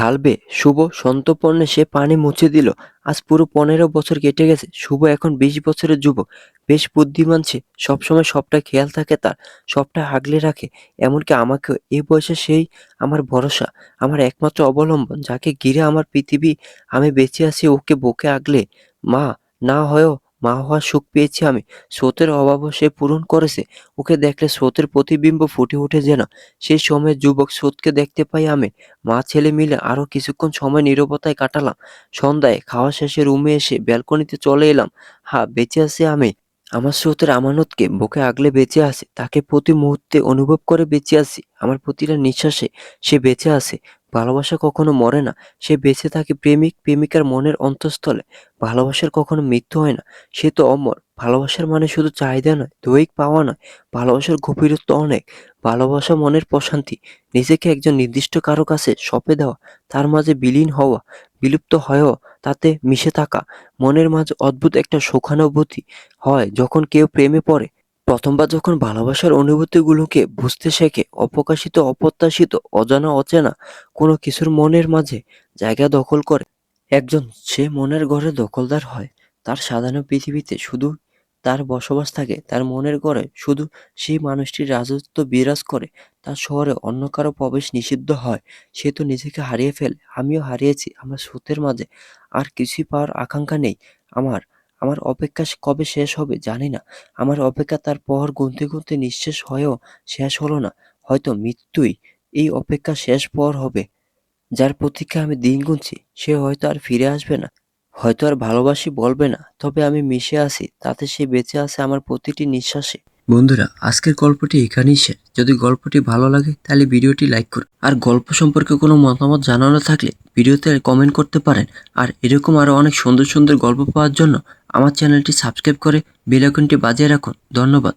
গাল বেয়ে। শুভ সন্তর্পণে সে পানি মুছে দিল। আজ পুরো 15 বছর কেটে গেছে। শুভ এখন 20 বছরের যুবক। বেশ বুদ্ধিমান সে। সবসময় সবটা খেয়াল থাকে তার। সবটা আগলে রাখে। এমনকি আমাকেও। এই বয়সে সেই আমার ভরসা, আমার একমাত্র অবলম্বন, যাকে ঘিরে আমার পৃথিবী। আমি বেঁচে আছি ওকে বুকে আগলে। মা না হয়েও মা হওয়ার সুখ পেয়েছি আমি। স্রোতের অভাবও সে পূরণ করেছে। ওকে দেখলে স্রোতের প্রতিবিম্ব ফুটে ওঠে যেন। সেই সময়ের যুবক স্রোতকে দেখতে পাই আমি। মা ছেলে মিলে আরো কিছুক্ষণ সময় নীরবতায় কাটালাম। সন্ধ্যায় খাওয়া শেষে রুমে এসে ব্যালকনিতে চলে এলাম। হ্যাঁ, বেঁচে আছি আমি। আমার স্রোতের আমানতকে বুকে আগলে বেঁচে আছে। তাকে প্রতি মুহূর্তে অনুভব করে বেঁচে আছি। আমার প্রতিটা নিঃশ্বাসে সে বেঁচে আছে। ভালোবাসা কখনো মরে না। সে বেঁচে থাকে প্রেমিক প্রেমিকার মনের অন্তঃস্থলে। ভালোবাসার কখনো মৃত্যু হয় না। সে তো অমর। ভালোবাসার মানে শুধু চাহিদা নয়, দৈহিক পাওয়া নয়। ভালোবাসার গভীরত্ব অনেক। ভালোবাসা মনের প্রশান্তি। নিজেকে একজন নির্দিষ্ট কারো কাছে সঁপে দেওয়া, তার মাঝে বিলীন হওয়া, বিলুপ্ত হয়েও তাতে মিশে থাকা। মনের মাঝে অদ্ভুত একটা সুখানুভূতি হয় যখন কেউ প্রেমে পড়ে। প্রথমবার যখন ভালোবাসার অনুভূতিগুলোকে বুঝতে শেখে, অপ্রকাশিত, অপ্রত্যাশিত, অজানা, অচেনা কোনো কিছুর মনের মাঝে জায়গা দখল করে একজন, সে মনের ঘরে দখলদার হয়। তার সাজানো পৃথিবীতে শুধু তার বসবাস থাকে। তার মনের ঘরে শুধু সেই মানুষটির রাজত্ব বিরাজ করে। তার শহরে অন্য কারো প্রবেশ নিষিদ্ধ হয়। সে তো নিজেকে হারিয়ে ফেলে। আমিও হারিয়েছি আমার স্রোতের মাঝে। আর কিছুই পাওয়ার আকাঙ্ক্ষা নেই আমার। আমার অপেক্ষা কবে শেষ হবে জানি না। আমার অপেক্ষা তার প্রহর গুনতে গুনতে নিঃশেষ হয়েও শেষ হলো না। হয়তো মৃত্যুই এই অপেক্ষা শেষ প্রহর হবে। যার প্রতীক্ষায় আমি দিন গুনছি, সে হয়তো আর ফিরে আসবে না। হয়তো আর ভালোবাসি বলবে না। তবে আমি মিশে আছি তাতে, সে বেঁচে আছে আমার প্রতিটি নিঃশ্বাসে। বন্ধুরা, আজকের গল্পটি এখানেই শেষ। যদি গল্পটি ভালো লাগে তাহলে ভিডিওটি লাইক করুন। আর গল্প সম্পর্কে কোনো মতামত জানানো থাকলে ভিডিওতে কমেন্ট করতে পারেন। আর এরকম আরো অনেক সুন্দর সুন্দর গল্প পাওয়ার জন্য আমার চ্যানেলটি সাবস্ক্রাইব করে বেল আইকনটি বাজিয়ে রাখুন। ধন্যবাদ।